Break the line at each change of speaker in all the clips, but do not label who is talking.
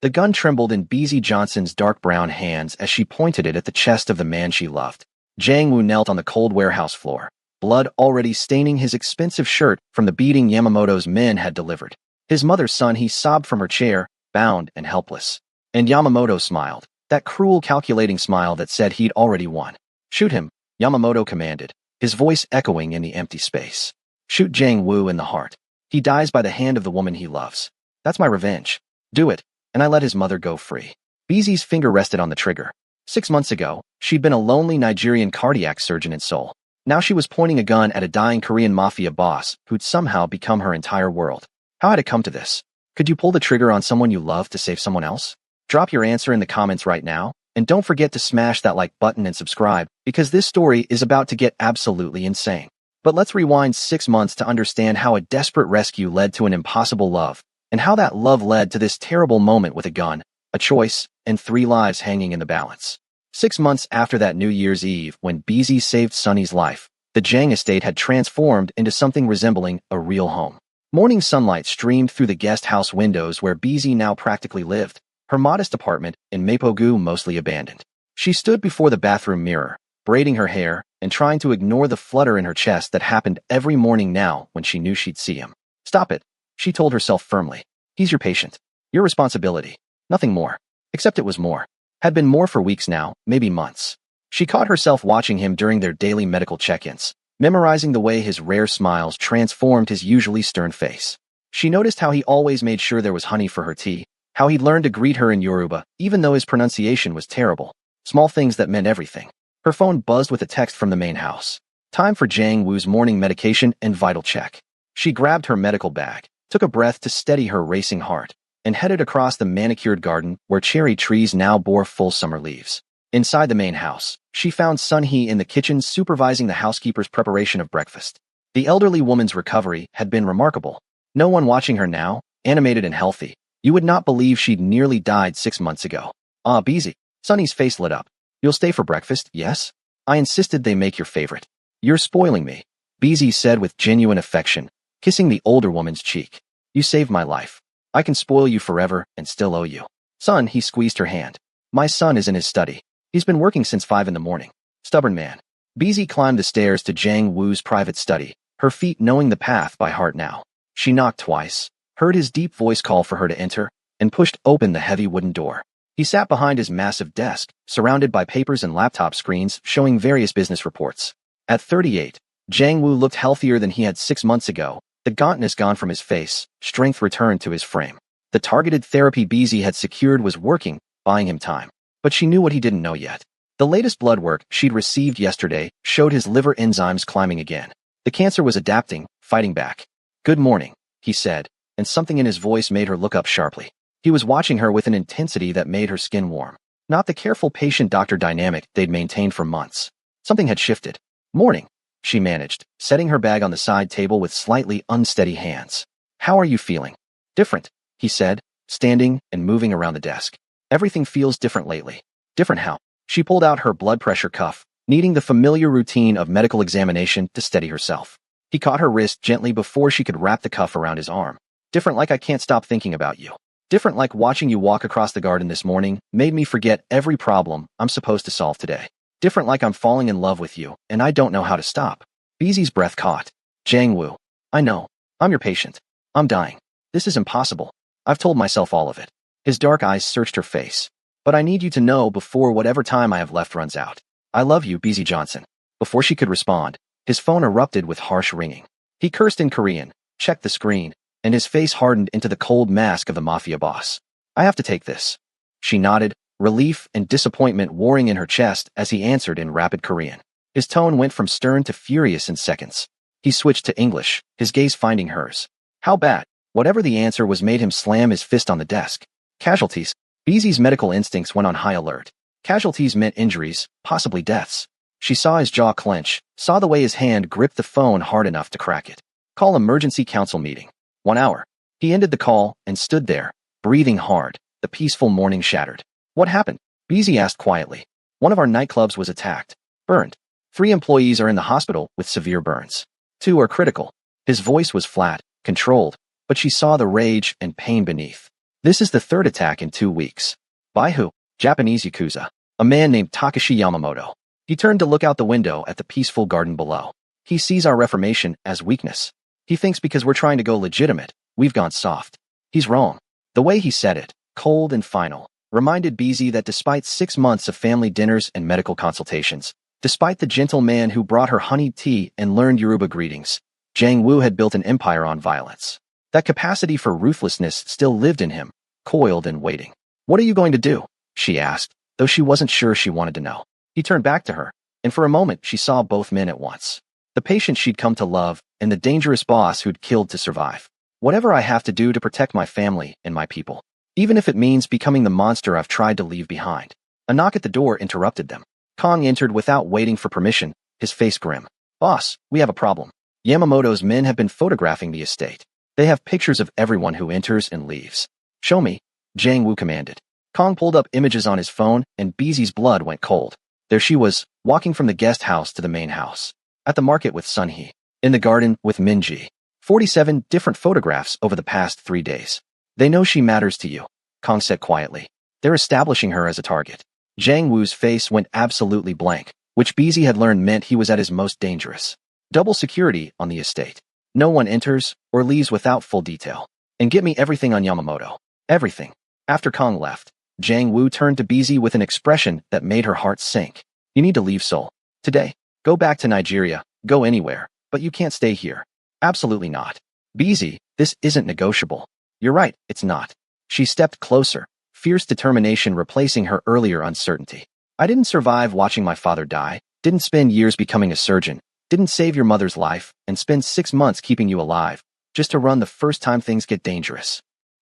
The gun trembled in BZ Johnson's dark brown hands as she pointed it at the chest of the man she loved. Jiang Wu knelt on the cold warehouse floor, blood already staining his expensive shirt from the beating Yamamoto's men had delivered. His mother's son, he sobbed from her chair, bound and helpless. And Yamamoto smiled, that cruel calculating smile that said he'd already won. Shoot him, Yamamoto commanded, his voice echoing in the empty space. Shoot Jiang Wu in the heart. He dies by the hand of the woman he loves. That's my revenge. Do it, and I let his mother go free. BZ's finger rested on the trigger. 6 months ago, she'd been a lonely Nigerian cardiac surgeon in Seoul. Now she was pointing a gun at a dying Korean mafia boss who'd somehow become her entire world. How had it come to this? Could you pull the trigger on someone you love to save someone else? Drop your answer in the comments right now, and don't forget to smash that like button and subscribe, because this story is about to get absolutely insane. But let's rewind 6 months to understand how a desperate rescue led to an impossible love, and how that love led to this terrible moment with a gun, a choice, and 3 lives hanging in the balance. 6 months after that New Year's Eve, when BZ saved Sunny's life, the Jang estate had transformed into something resembling a real home. Morning sunlight streamed through the guest house windows where BZ now practically lived, her modest apartment in Mapogu mostly abandoned. She stood before the bathroom mirror, braiding her hair and trying to ignore the flutter in her chest that happened every morning now when she knew she'd see him. Stop it, she told herself firmly. He's your patient. Your responsibility. Nothing more. Except it was more. Had been more for weeks now, maybe months. She caught herself watching him during their daily medical check-ins, memorizing the way his rare smiles transformed his usually stern face. She noticed how he always made sure there was honey for her tea, how he'd learned to greet her in Yoruba, even though his pronunciation was terrible. Small things that meant everything. Her phone buzzed with a text from the main house. Time for Jiang Wu's morning medication and vital check. She grabbed her medical bag, took a breath to steady her racing heart, and headed across the manicured garden where cherry trees now bore full summer leaves. Inside the main house, she found Sun Hee in the kitchen supervising the housekeeper's preparation of breakfast. The elderly woman's recovery had been remarkable. No one watching her now, animated and healthy. You would not believe she'd nearly died 6 months ago. Ah, BZ. Sunny's face lit up. You'll stay for breakfast, yes? I insisted they make your favorite. You're spoiling me, BZ said with genuine affection, kissing the older woman's cheek. You saved my life. I can spoil you forever and still owe you. Son, he squeezed her hand. My son is in his study. He's been working since 5 in the morning. Stubborn man. BZ climbed the stairs to Jiang Wu's private study, her feet knowing the path by heart now. She knocked twice, heard his deep voice call for her to enter, and pushed open the heavy wooden door. He sat behind his massive desk, surrounded by papers and laptop screens showing various business reports. At 38, Jiang Wu looked healthier than he had 6 months ago, the gauntness gone from his face, strength returned to his frame. The targeted therapy BZ had secured was working, buying him time. But she knew what he didn't know yet. The latest blood work she'd received yesterday showed his liver enzymes climbing again. The cancer was adapting, fighting back. Good morning, he said, and something in his voice made her look up sharply. He was watching her with an intensity that made her skin warm. Not the careful patient-doctor dynamic they'd maintained for months. Something had shifted. Morning, she managed, setting her bag on the side table with slightly unsteady hands. How are you feeling? Different, he said, standing and moving around the desk. Everything feels different lately. Different how? She pulled out her blood pressure cuff, needing the familiar routine of medical examination to steady herself. He caught her wrist gently before she could wrap the cuff around his arm. Different like I can't stop thinking about you. Different like watching you walk across the garden this morning made me forget every problem I'm supposed to solve today. Different like I'm falling in love with you, and I don't know how to stop. BZ's breath caught. Jiang Wu. I know. I'm your patient. I'm dying. This is impossible. I've told myself all of it. His dark eyes searched her face. But I need you to know before whatever time I have left runs out. I love you, BZ Johnson. Before she could respond, his phone erupted with harsh ringing. He cursed in Korean, checked the screen, and his face hardened into the cold mask of the mafia boss. I have to take this. She nodded, relief and disappointment warring in her chest as he answered in rapid Korean. His tone went from stern to furious in seconds. He switched to English, his gaze finding hers. How bad? Whatever the answer was made him slam his fist on the desk. Casualties. BZ's medical instincts went on high alert. Casualties meant injuries, possibly deaths. She saw his jaw clench, saw the way his hand gripped the phone hard enough to crack it. Call emergency council meeting. 1 hour. He ended the call and stood there, breathing hard, the peaceful morning shattered. What happened? BZ asked quietly. One of our nightclubs was attacked. Burned. 3 employees are in the hospital with severe burns. 2 are critical. His voice was flat, controlled, but she saw the rage and pain beneath. This is the third attack in 2 weeks. By who? Japanese Yakuza. A man named Takashi Yamamoto. He turned to look out the window at the peaceful garden below. He sees our reformation as weakness. He thinks because we're trying to go legitimate, we've gone soft. He's wrong. The way he said it, cold and final, reminded BZ that despite 6 months of family dinners and medical consultations, despite the gentle man who brought her honeyed tea and learned Yoruba greetings, Jiang Wu had built an empire on violence. That capacity for ruthlessness still lived in him, coiled and waiting. "What are you going to do?" she asked, though she wasn't sure she wanted to know. He turned back to her, and for a moment she saw both men at once. The patient she'd come to love, and the dangerous boss who'd killed to survive. "Whatever I have to do to protect my family and my people, even if it means becoming the monster I've tried to leave behind." A knock at the door interrupted them. Kong entered without waiting for permission, his face grim. "Boss, we have a problem. Yamamoto's men have been photographing the estate. They have pictures of everyone who enters and leaves." "Show me," Jiang Wu commanded. Kong pulled up images on his phone, and BZ's blood went cold. There she was, walking from the guest house to the main house. At the market with Sun He. In the garden with Minji. 47 different photographs over the past 3 days. "They know she matters to you," Kong said quietly. "They're establishing her as a target." Jiang Wu's face went absolutely blank, which BZ had learned meant he was at his most dangerous. Double security on the estate. No one enters or leaves without full detail. "And get me everything on Yamamoto. Everything." After Kong left, Jiang Wu turned to BZ with an expression that made her heart sink. "You need to leave Seoul. Today. Go back to Nigeria, go anywhere, but you can't stay here." "Absolutely not. BZ, this isn't negotiable." "You're right, it's not." She stepped closer, fierce determination replacing her earlier uncertainty. "I didn't survive watching my father die, didn't spend years becoming a surgeon, didn't save your mother's life, and spend 6 months keeping you alive, just to run the first time things get dangerous.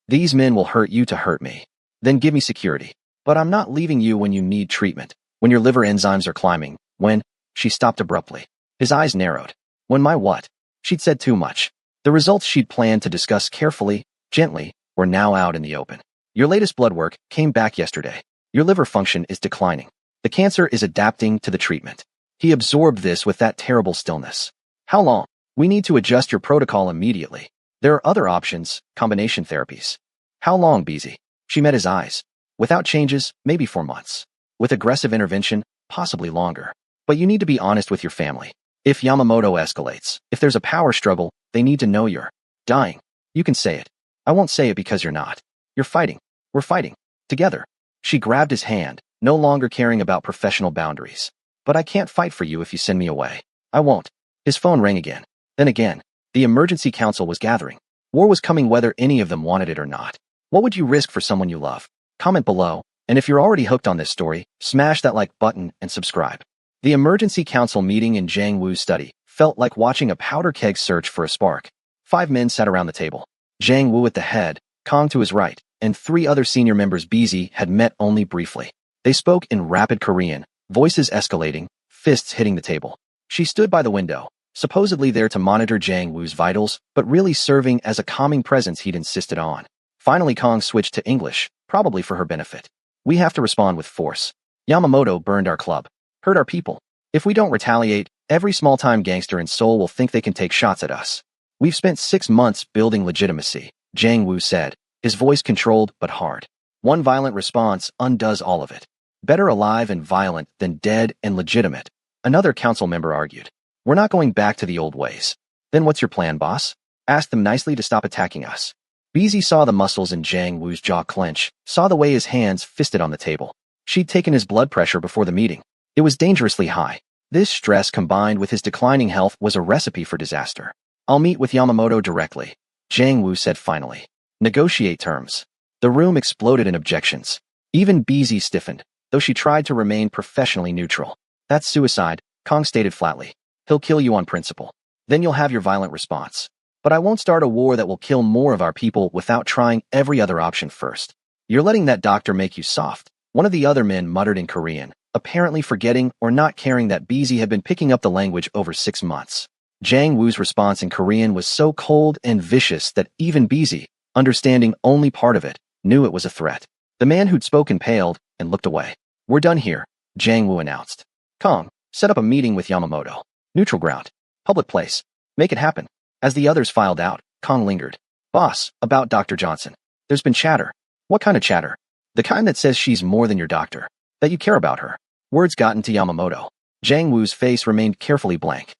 These men will hurt you to hurt me. Then give me security. But I'm not leaving you when you need treatment, when your liver enzymes are climbing, when—" She stopped abruptly. His eyes narrowed. "When my what?" She'd said too much. The results she'd planned to discuss carefully, gently, were now out in the open. "Your latest blood work came back yesterday. Your liver function is declining. The cancer is adapting to the treatment." He absorbed this with that terrible stillness. "How long?" "We need to adjust your protocol immediately. There are other options, combination therapies." "How long, BZ?" She met his eyes. "Without changes, maybe 4 months. With aggressive intervention, possibly longer. But you need to be honest with your family. If Yamamoto escalates, if there's a power struggle, they need to know you're dying. You can say it. I won't say it because you're not. You're fighting. We're fighting. Together." She grabbed his hand, no longer caring about professional boundaries. "But I can't fight for you if you send me away." "I won't." His phone rang again. Then again. The emergency council was gathering. War was coming whether any of them wanted it or not. What would you risk for someone you love? Comment below, and if you're already hooked on this story, smash that like button and subscribe. The emergency council meeting in Jiang Wu's study felt like watching a powder keg search for a spark. 5 men sat around the table. Jiang Wu at the head, Kong to his right, and 3 other senior members BZ had met only briefly. They spoke in rapid Korean, voices escalating, fists hitting the table. She stood by the window, supposedly there to monitor Jiang Wu's vitals, but really serving as a calming presence he'd insisted on. Finally Kong switched to English, probably for her benefit. "We have to respond with force. Yamamoto burned our club. Hurt our people. If we don't retaliate, every small-time gangster in Seoul will think they can take shots at us. We've spent 6 months building legitimacy," Jiang Wu said, his voice controlled but hard. "One violent response undoes all of it. Better alive and violent than dead and legitimate," another council member argued. "We're not going back to the old ways." "Then what's your plan, boss?" "Ask them nicely to stop attacking us." BZ saw the muscles in Jiang Wu's jaw clench, saw the way his hands fisted on the table. She'd taken his blood pressure before the meeting. It was dangerously high. This stress combined with his declining health was a recipe for disaster. "I'll meet with Yamamoto directly," Jiang Wu said finally. "Negotiate terms." The room exploded in objections. Even BZ stiffened, though she tried to remain professionally neutral. "That's suicide," Kong stated flatly. "He'll kill you on principle. Then you'll have your violent response. But I won't start a war that will kill more of our people without trying every other option first." "You're letting that doctor make you soft," one of the other men muttered in Korean, apparently forgetting or not caring that BZ had been picking up the language over 6 months. Jiang Wu's response in Korean was so cold and vicious that even BZ, understanding only part of it, knew it was a threat. The man who'd spoken paled and looked away. "We're done here," Jiang Wu announced. "Kong, set up a meeting with Yamamoto. Neutral ground. Public place. Make it happen." As the others filed out, Kong lingered. "Boss, about Dr. Johnson. There's been chatter." What kind of chatter? The kind that says she's more than your doctor, that you care about her. Words got into Yamamoto. Zhang Wu's face remained carefully blank.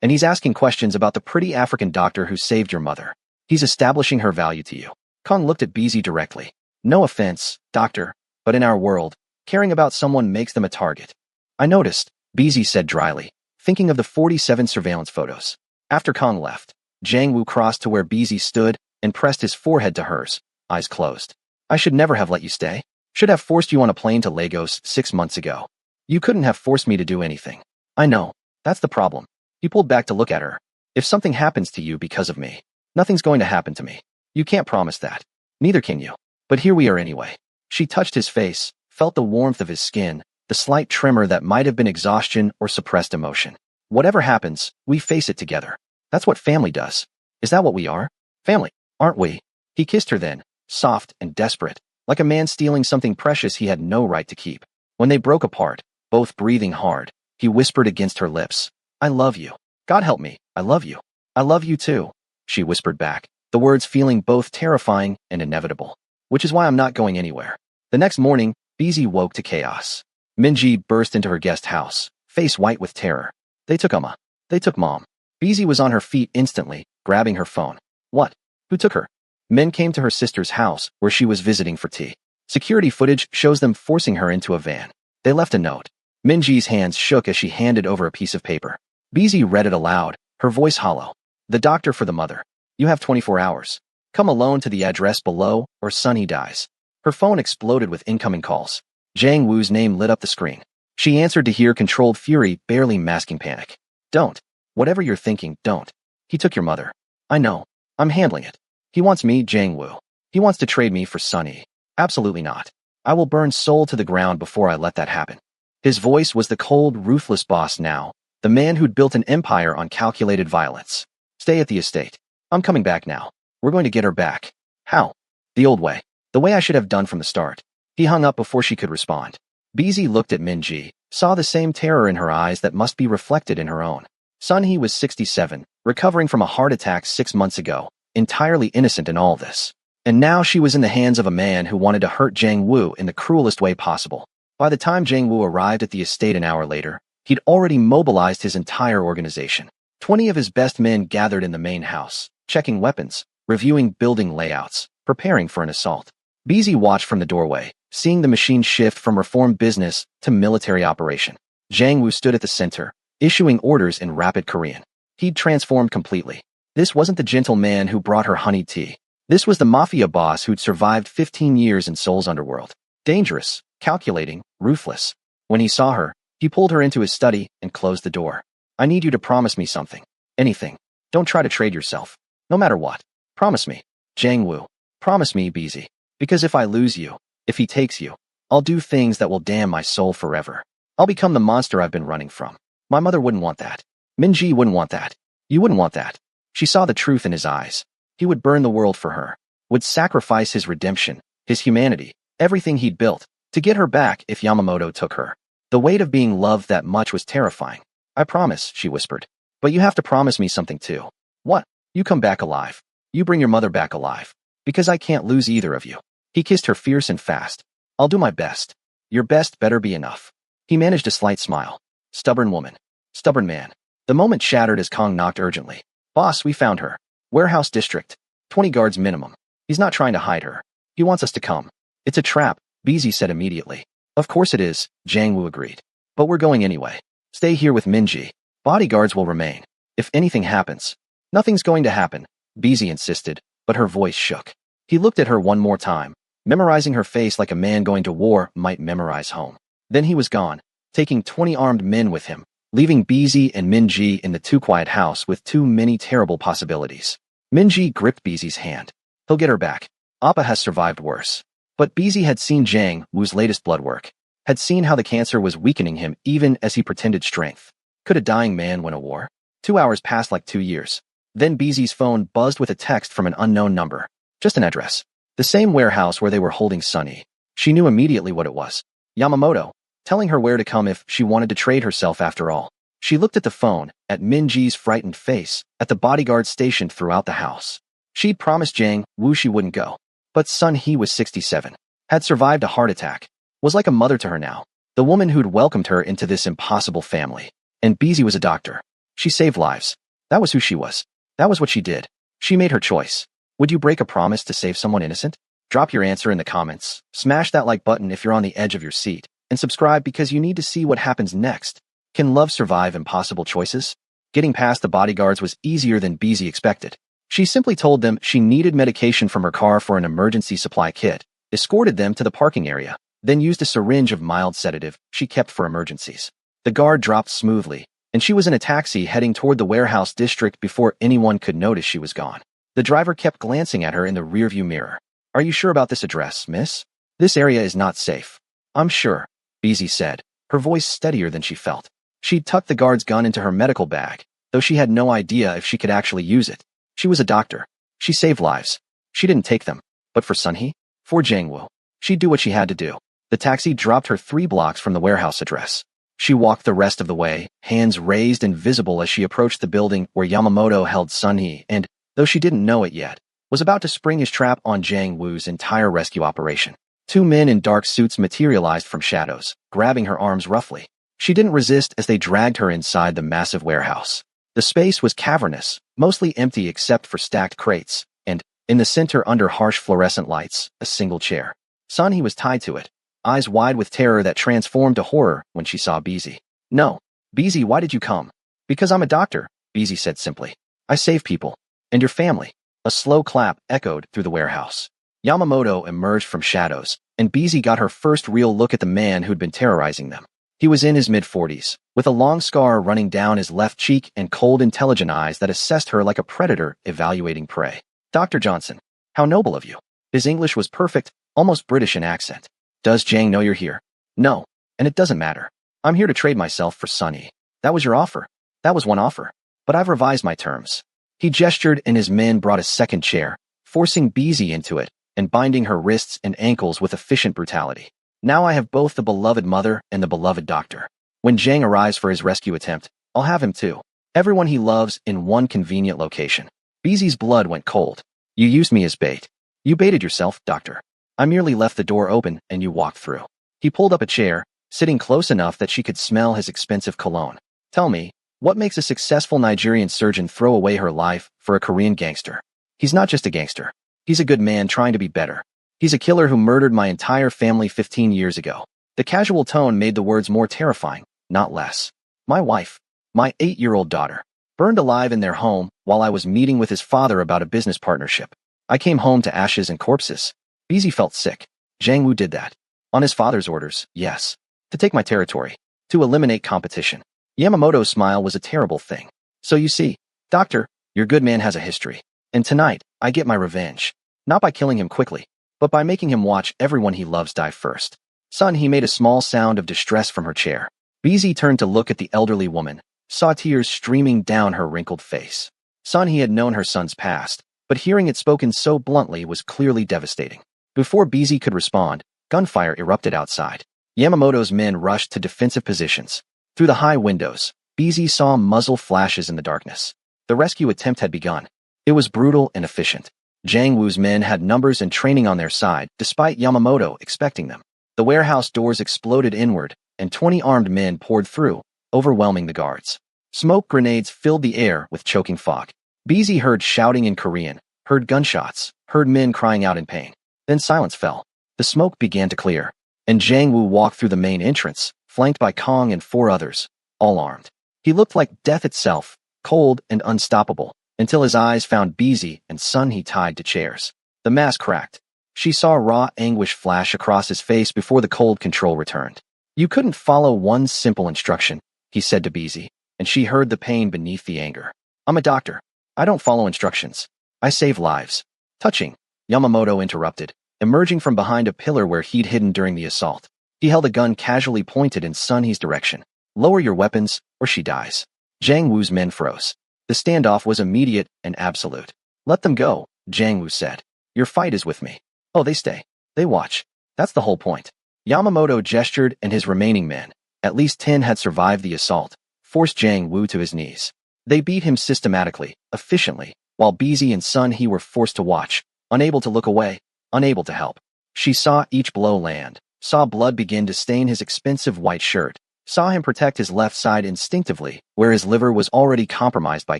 And he's asking questions about the pretty African doctor who saved your mother. He's establishing her value to you. Kong looked at BZ directly. No offense, doctor, but in our world, caring about someone makes them a target. I noticed, BZ said dryly, thinking of the 47 surveillance photos. After Kong left, Zhang Wu crossed to where BZ stood and pressed his forehead to hers, eyes closed. I should never have let you stay. Should have forced you on a plane to Lagos 6 months ago. You couldn't have forced me to do anything. I know. That's the problem. He pulled back to look at her. If something happens to you because of me, nothing's going to happen to me. You can't promise that. Neither can you. But here we are anyway. She touched his face, felt the warmth of his skin, the slight tremor that might have been exhaustion or suppressed emotion. Whatever happens, we face it together. That's what family does. Is that what we are? Family, aren't we? He kissed her then, soft and desperate, like a man stealing something precious he had no right to keep. When they broke apart, both breathing hard, he whispered against her lips, I love you. God help me, I love you. I love you too, she whispered back, the words feeling both terrifying and inevitable. Which is why I'm not going anywhere. The next morning, BZ woke to chaos. Minji burst into her guest house, face white with terror. They took Amma. They took Mom. BZ was on her feet instantly, grabbing her phone. What? Who took her? Men came to her sister's house, where she was visiting for tea. Security footage shows them forcing her into a van. They left a note. Minji's hands shook as she handed over a piece of paper. BZ read it aloud, her voice hollow. The doctor for the mother. You have 24 hours. Come alone to the address below, or Sonny dies. Her phone exploded with incoming calls. Zhang Wu's name lit up the screen. She answered to hear controlled fury, barely masking panic. Don't. Whatever you're thinking, don't. He took your mother. I know. I'm handling it. He wants me, Zhang Wu. He wants to trade me for Sonny. Absolutely not. I will burn Seoul to the ground before I let that happen. His voice was the cold, ruthless boss now, the man who'd built an empire on calculated violence. Stay at the estate. I'm coming back now. We're going to get her back. How? The old way. The way I should have done from the start. He hung up before she could respond. BZ looked at Minji, saw the same terror in her eyes that must be reflected in her own. Sunhee was 67, recovering from a heart attack 6 months ago, entirely innocent in all this. And now she was in the hands of a man who wanted to hurt Zhang Wu in the cruelest way possible. By the time Zhang Wu arrived at the estate an hour later, he'd already mobilized his entire organization. 20 of his best men gathered in the main house, checking weapons, reviewing building layouts, preparing for an assault. BZ watched from the doorway, seeing the machine shift from reform business to military operation. Zhang Wu stood at the center, issuing orders in rapid Korean. He'd transformed completely. This wasn't the gentle man who brought her honey tea. This was the mafia boss who'd survived 15 years in Seoul's underworld. Dangerous, calculating, ruthless. When he saw her, he pulled her into his study and closed the door. I need you to promise me something. Anything. Don't try to trade yourself. No matter what. Promise me. Zhang Wu. Promise me, BZ. Because if I lose you, if he takes you, I'll do things that will damn my soul forever. I'll become the monster I've been running from. My mother wouldn't want that. Minji wouldn't want that. You wouldn't want that. She saw the truth in his eyes. He would burn the world for her. Would sacrifice his redemption, his humanity, everything he'd built, to get her back if Yamamoto took her. The weight of being loved that much was terrifying. I promise, she whispered. But you have to promise me something too. What? You come back alive. You bring your mother back alive. Because I can't lose either of you. He kissed her fierce and fast. I'll do my best. Your best better be enough. He managed a slight smile. Stubborn woman. Stubborn man. The moment shattered as Kong knocked urgently. Boss, we found her. Warehouse district. 20 guards minimum. He's not trying to hide her. He wants us to come. It's a trap, BZ said immediately. Of course it is, Zhang Wu agreed. But we're going anyway. Stay here with Minji. Bodyguards will remain. If anything happens. Nothing's going to happen, BZ insisted, but her voice shook. He looked at her one more time, memorizing her face like a man going to war might memorize home. Then he was gone, taking 20 armed men with him, leaving BZ and Minji in the too quiet house with too many terrible possibilities. Minji gripped BZ's hand. He'll get her back. Appa has survived worse. But BZ had seen Zhang Wu's latest blood work, had seen how the cancer was weakening him even as he pretended strength. Could a dying man win a war? 2 hours passed like 2 years. Then BZ's phone buzzed with a text from an unknown number. Just an address. The same warehouse where they were holding Sunny. She knew immediately what it was. Yamamoto, telling her where to come if she wanted to trade herself after all. She looked at the phone, at Minji's frightened face, at the bodyguards stationed throughout the house. She'd promised Zhang Wu she wouldn't go. But Sun He was 67, had survived a heart attack, was like a mother to her now, the woman who'd welcomed her into this impossible family. And Beezy was a doctor. She saved lives. That was who she was. That was what she did. She made her choice. Would you break a promise to save someone innocent? Drop your answer in the comments, smash that like button if you're on the edge of your seat, and subscribe because you need to see what happens next. Can love survive impossible choices? Getting past the bodyguards was easier than Beezy expected. She simply told them she needed medication from her car for an emergency supply kit, escorted them to the parking area, then used a syringe of mild sedative she kept for emergencies. The guard dropped smoothly, and she was in a taxi heading toward the warehouse district before anyone could notice she was gone. The driver kept glancing at her in the rearview mirror. Are you sure about this address, miss? This area is not safe. I'm sure, Beezy said, her voice steadier than she felt. She'd tucked the guard's gun into her medical bag, though she had no idea if she could actually use it. She was a doctor. She saved lives. She didn't take them. But for Sunhee? For Jangwoo? She'd do what she had to do. The taxi dropped her 3 blocks from the warehouse address. She walked the rest of the way, hands raised and visible as she approached the building where Yamamoto held Sunhee and, though she didn't know it yet, was about to spring his trap on Jangwoo's entire rescue operation. 2 men in dark suits materialized from shadows, grabbing her arms roughly. She didn't resist as they dragged her inside the massive warehouse. The space was cavernous, mostly empty except for stacked crates, and, in the center under harsh fluorescent lights, a single chair. Sunhee was tied to it, eyes wide with terror that transformed to horror when she saw Beezy. No. Beezy, why did you come? Because I'm a doctor, Beezy said simply. I save people. And your family. A slow clap echoed through the warehouse. Yamamoto emerged from shadows, and Beezy got her first real look at the man who'd been terrorizing them. He was in his mid-40s, with a long scar running down his left cheek and cold, intelligent eyes that assessed her like a predator evaluating prey. Dr. Johnson, how noble of you. His English was perfect, almost British in accent. Does Jang know you're here? No, and it doesn't matter. I'm here to trade myself for Sunhee. That was your offer. That was one offer. But I've revised my terms. He gestured and his men brought a second chair, forcing Beezy into it and binding her wrists and ankles with efficient brutality. Now I have both the beloved mother and the beloved doctor. When Jang arrives for his rescue attempt, I'll have him too. Everyone he loves in one convenient location. Beezy's blood went cold. You used me as bait. You baited yourself, doctor. I merely left the door open and you walked through. He pulled up a chair, sitting close enough that she could smell his expensive cologne. Tell me, what makes a successful Nigerian surgeon throw away her life for a Korean gangster? He's not just a gangster. He's a good man trying to be better. He's a killer who murdered my entire family 15 years ago. The casual tone made the words more terrifying, not less. My wife, my 8-year-old daughter, burned alive in their home while I was meeting with his father about a business partnership. I came home to ashes and corpses. Beezy felt sick. Jangwoo did that. On his father's orders, yes. To take my territory. To eliminate competition. Yamamoto's smile was a terrible thing. So you see, doctor, your good man has a history. And tonight, I get my revenge. Not by killing him quickly, but by making him watch everyone he loves die first. Son, he made a small sound of distress from her chair. Beezy turned to look at the elderly woman, saw tears streaming down her wrinkled face. Son, he had known her son's past, but hearing it spoken so bluntly was clearly devastating. Before Beezy could respond, gunfire erupted outside. Yamamoto's men rushed to defensive positions. Through the high windows, Beezy saw muzzle flashes in the darkness. The rescue attempt had begun. It was brutal and efficient. Jangwoo's men had numbers and training on their side, despite Yamamoto expecting them. The warehouse doors exploded inward, and 20 armed men poured through, overwhelming the guards. Smoke grenades filled the air with choking fog. Beezy heard shouting in Korean, heard gunshots, heard men crying out in pain. Then silence fell. The smoke began to clear, and Jangwoo walked through the main entrance, flanked by Kong and 4 others, all armed. He looked like death itself, cold and unstoppable, until his eyes found Beezy and Sun he tied to chairs. The mask cracked. She saw raw anguish flash across his face before the cold control returned. You couldn't follow one simple instruction, he said to Beezy, and she heard the pain beneath the anger. I'm a doctor. I don't follow instructions. I save lives. Touching, Yamamoto interrupted, emerging from behind a pillar where he'd hidden during the assault. He held a gun casually pointed in Sunhee's direction. Lower your weapons, or she dies. Jangwoo's men froze. The standoff was immediate and absolute. Let them go, Jangwoo said. Your fight is with me. Oh, they stay. They watch. That's the whole point. Yamamoto gestured and his remaining men, at least 10 had survived the assault, forced Jangwoo to his knees. They beat him systematically, efficiently, while Beezy and Sun he were forced to watch, unable to look away. unable to help. She saw each blow land, saw blood begin to stain his expensive white shirt, saw him protect his left side instinctively, where his liver was already compromised by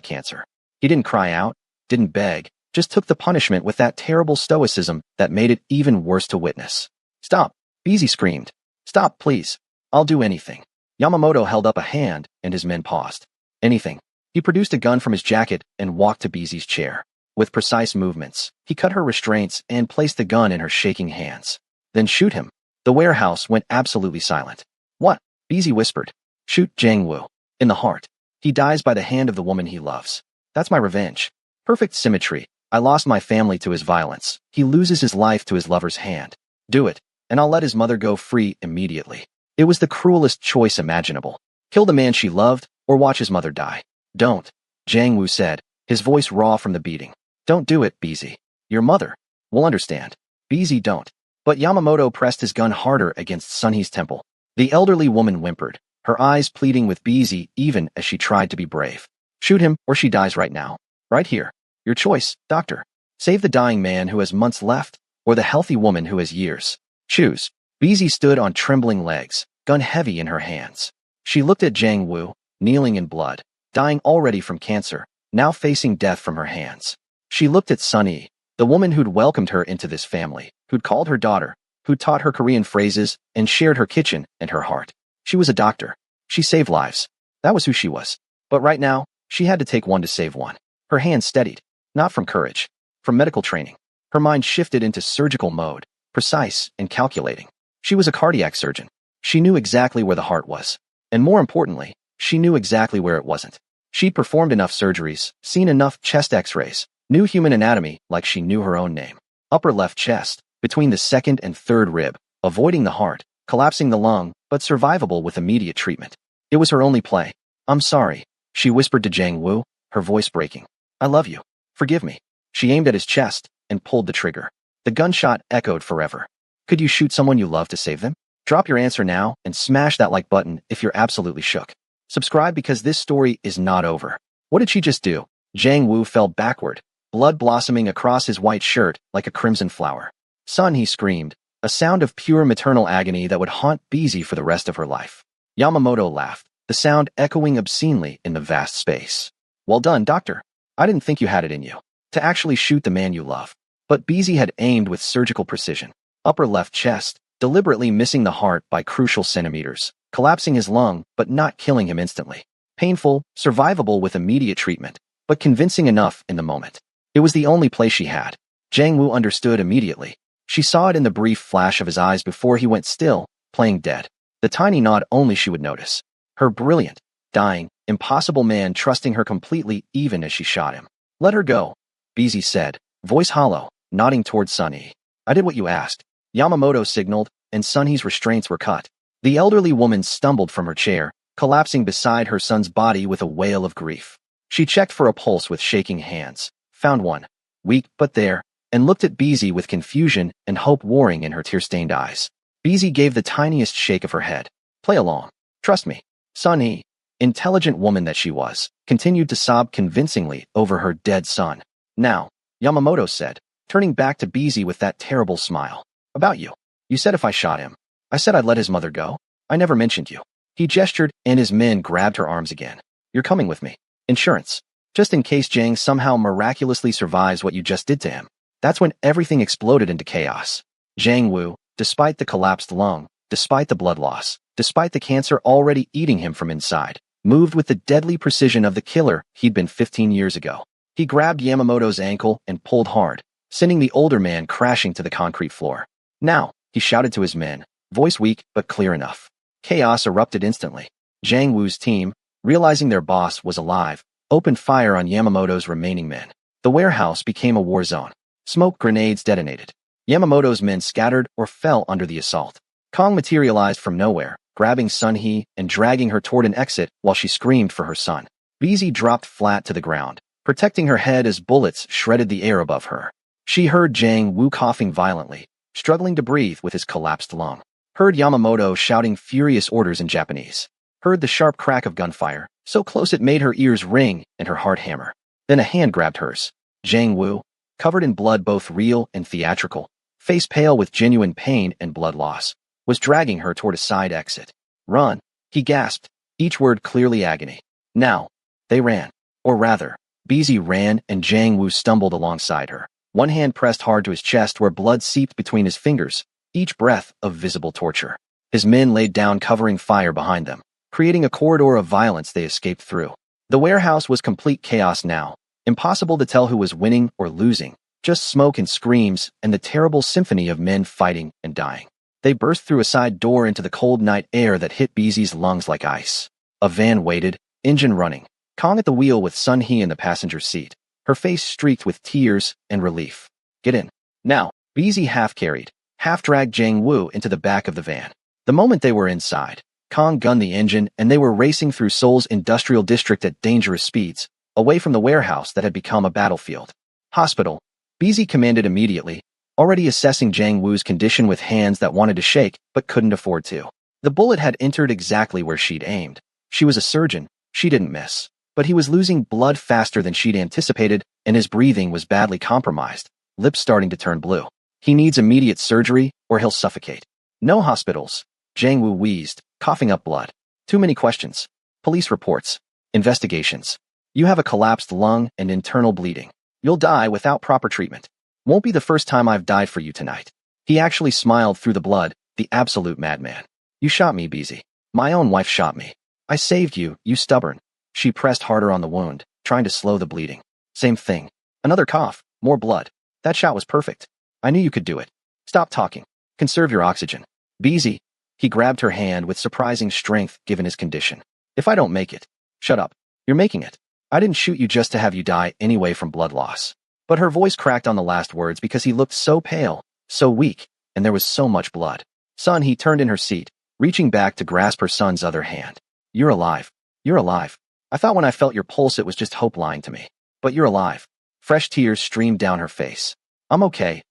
cancer. He didn't cry out, didn't beg, just took the punishment with that terrible stoicism that made it even worse to witness. "Stop!" Beezy screamed. "Stop, please. I'll do anything." Yamamoto held up a hand, and his men paused. "Anything." He produced a gun from his jacket and walked to Beezy's chair. With precise movements, he cut her restraints and placed the gun in her shaking hands. "Then shoot him." The warehouse went absolutely silent. "What?" Beezy whispered. "Shoot Jiang Wu. In the heart. He dies by the hand of the woman he loves. That's my revenge. Perfect symmetry. I lost my family to his violence. He loses his life to his lover's hand. Do it, and I'll let his mother go free immediately." It was the cruelest choice imaginable. Kill the man she loved, or watch his mother die. "Don't," Jiang Wu said, his voice raw from the beating. "Don't do it, Beezy. Your mother will understand." "Beezy, don't." But Yamamoto pressed his gun harder against Sunhee's temple. The elderly woman whimpered, her eyes pleading with Beezy even as she tried to be brave. "Shoot him, or she dies right now. Right here. Your choice, doctor. Save the dying man who has months left, or the healthy woman who has years. Choose." Beezy stood on trembling legs, gun heavy in her hands. She looked at Jiang Wu, kneeling in blood, dying already from cancer, now facing death from her hands. She looked at Sunhee, the woman who'd welcomed her into this family, who'd called her daughter, who'd taught her Korean phrases and shared her kitchen and her heart. She was a doctor. She saved lives. That was who she was. But right now, she had to take one to save one. Her hands steadied, not from courage, from medical training. Her mind shifted into surgical mode, precise and calculating. She was a cardiac surgeon. She knew exactly where the heart was. And more importantly, she knew exactly where it wasn't. She'd performed enough surgeries, seen enough chest x-rays, knew human anatomy like she knew her own name. Upper left chest, between the second and third rib, avoiding the heart, collapsing the lung, but survivable with immediate treatment. It was her only play. "I'm sorry," she whispered to Jiang Wu, her voice breaking. "I love you. Forgive me." She aimed at his chest and pulled the trigger. The gunshot echoed forever. Could you shoot someone you love to save them? Drop your answer now and smash that like button if you're absolutely shook. Subscribe because this story is not over. What did she just do? Jiang Wu fell backward, blood blossoming across his white shirt like a crimson flower. "Son," he screamed, a sound of pure maternal agony that would haunt Beezy for the rest of her life. Yamamoto laughed, the sound echoing obscenely in the vast space. "Well done, doctor. I didn't think you had it in you to actually shoot the man you love." But Beezy had aimed with surgical precision. Upper left chest, deliberately missing the heart by crucial centimeters, collapsing his lung but not killing him instantly. Painful, survivable with immediate treatment, but convincing enough in the moment. It was the only play she had. Jiang Wu understood immediately. She saw it in the brief flash of his eyes before he went still, playing dead. The tiny nod only she would notice. Her brilliant, dying, impossible man trusting her completely even as she shot him. "Let her go," Beezy said, voice hollow, nodding towards Sunhee. "I did what you asked." Yamamoto signaled, and Sunhee's restraints were cut. The elderly woman stumbled from her chair, collapsing beside her son's body with a wail of grief. She checked for a pulse with shaking hands, found one, weak but there, and looked at Beezy with confusion and hope warring in her tear-stained eyes. Beezy gave the tiniest shake of her head. "Play along. Trust me." Sunhee, intelligent woman that she was, continued to sob convincingly over her dead son. "Now," Yamamoto said, turning back to Beezy with that terrible smile. "About you. You said if I shot him. I said I'd let his mother go. I never mentioned you." He gestured, and his men grabbed her arms again. "You're coming with me. Insurance. Just in case Jiang somehow miraculously survives what you just did to him." That's when everything exploded into chaos. Jiang Wu, despite the collapsed lung, despite the blood loss, despite the cancer already eating him from inside, moved with the deadly precision of the killer he'd been 15 years ago. He grabbed Yamamoto's ankle and pulled hard, sending the older man crashing to the concrete floor. "Now," he shouted to his men, voice weak but clear enough. Chaos erupted instantly. Jiang Wu's team, realizing their boss was alive, opened fire on Yamamoto's remaining men. The warehouse became a war zone. Smoke grenades detonated. Yamamoto's men scattered or fell under the assault. Kong materialized from nowhere, grabbing Sunhee and dragging her toward an exit while she screamed for her son. Beezy dropped flat to the ground, protecting her head as bullets shredded the air above her. She heard Jiang Wu coughing violently, struggling to breathe with his collapsed lung. Heard Yamamoto shouting furious orders in Japanese. Heard the sharp crack of gunfire, so close it made her ears ring and her heart hammer. Then a hand grabbed hers. Jiang Wu, covered in blood both real and theatrical, face pale with genuine pain and blood loss, was dragging her toward a side exit. Run, he gasped, each word clearly agony. Now, they ran. Or rather, Bizi ran and Jiang Wu stumbled alongside her. One hand pressed hard to his chest where blood seeped between his fingers, each breath of visible torture. His men laid down covering fire behind them, creating a corridor of violence they escaped through. The warehouse was complete chaos now, impossible to tell who was winning or losing, just smoke and screams and the terrible symphony of men fighting and dying. They burst through a side door into the cold night air that hit Bizi's lungs like ice. A van waited, engine running, Kong at the wheel with Sun He in the passenger seat, her face streaked with tears and relief. Get in. Now, Bizi half-carried, half-dragged Jiang Wu into the back of the van. The moment they were inside, Kong gunned the engine and they were racing through Seoul's industrial district at dangerous speeds, away from the warehouse that had become a battlefield. Hospital, Bizi commanded immediately, already assessing Jiang Wu's condition with hands that wanted to shake but couldn't afford to. The bullet had entered exactly where she'd aimed. She was a surgeon, she didn't miss. But he was losing blood faster than she'd anticipated, and his breathing was badly compromised, lips starting to turn blue. He needs immediate surgery, or he'll suffocate. No hospitals. Jiang Wu wheezed, coughing up blood. Too many questions. Police reports. Investigations. You have a collapsed lung and internal bleeding. You'll die without proper treatment. Won't be the first time I've died for you tonight. He actually smiled through the blood, the absolute madman. You shot me, Bizi. My own wife shot me. I saved you, you stubborn. She pressed harder on the wound, trying to slow the bleeding. Same thing. Another cough, more blood. That shot was perfect. I knew you could do it. Stop talking. Conserve your oxygen. Bizi. He grabbed her hand with surprising strength given his condition. If I don't make it. Shut up. You're making it. I didn't shoot you just to have you die anyway from blood loss. But her voice cracked on the last words because he looked so pale, so weak, and there was so much blood. Son, he turned in her seat, reaching back to grasp her son's other hand. You're alive. You're alive. I thought when I felt your pulse it was just hope lying to me. But you're alive. Fresh tears streamed down her face. I'm okay,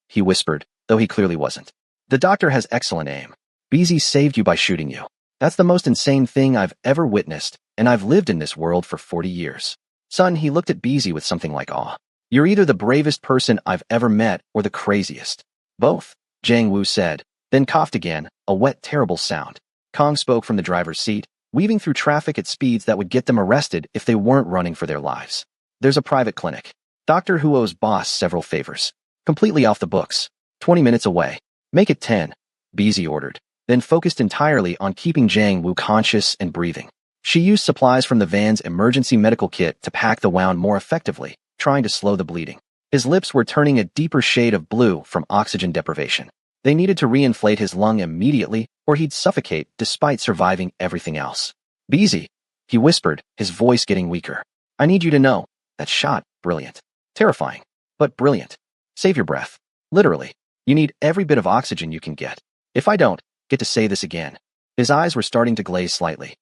he whispered, though he clearly wasn't. The doctor has excellent aim. Bizi saved you by shooting you. That's the most insane thing I've ever witnessed, and I've lived in this world for 40 years. Son, he looked at Bizi with something like awe. You're either the bravest person I've ever met or the craziest. Both, Jiang Wu said, then coughed again, a wet, terrible sound. Kong spoke from the driver's seat, weaving through traffic at speeds that would get them arrested if they weren't running for their lives. There's a private clinic. Dr. Who owes boss several favors. Completely off the books. 20 minutes away. Make it 10, Bizi ordered, then focused entirely on keeping Jiang Wu conscious and breathing. She used supplies from the van's emergency medical kit to pack the wound more effectively, trying to slow the bleeding. His lips were turning a deeper shade of blue from oxygen deprivation. They needed to reinflate his lung immediately, or he'd suffocate despite surviving everything else. Bizi, he whispered, his voice getting weaker. I need you to know, that shot, brilliant. Terrifying, but brilliant. Save your breath. Literally. You need every bit of oxygen you can get. If I don't get to say this again. His eyes were starting to glaze slightly.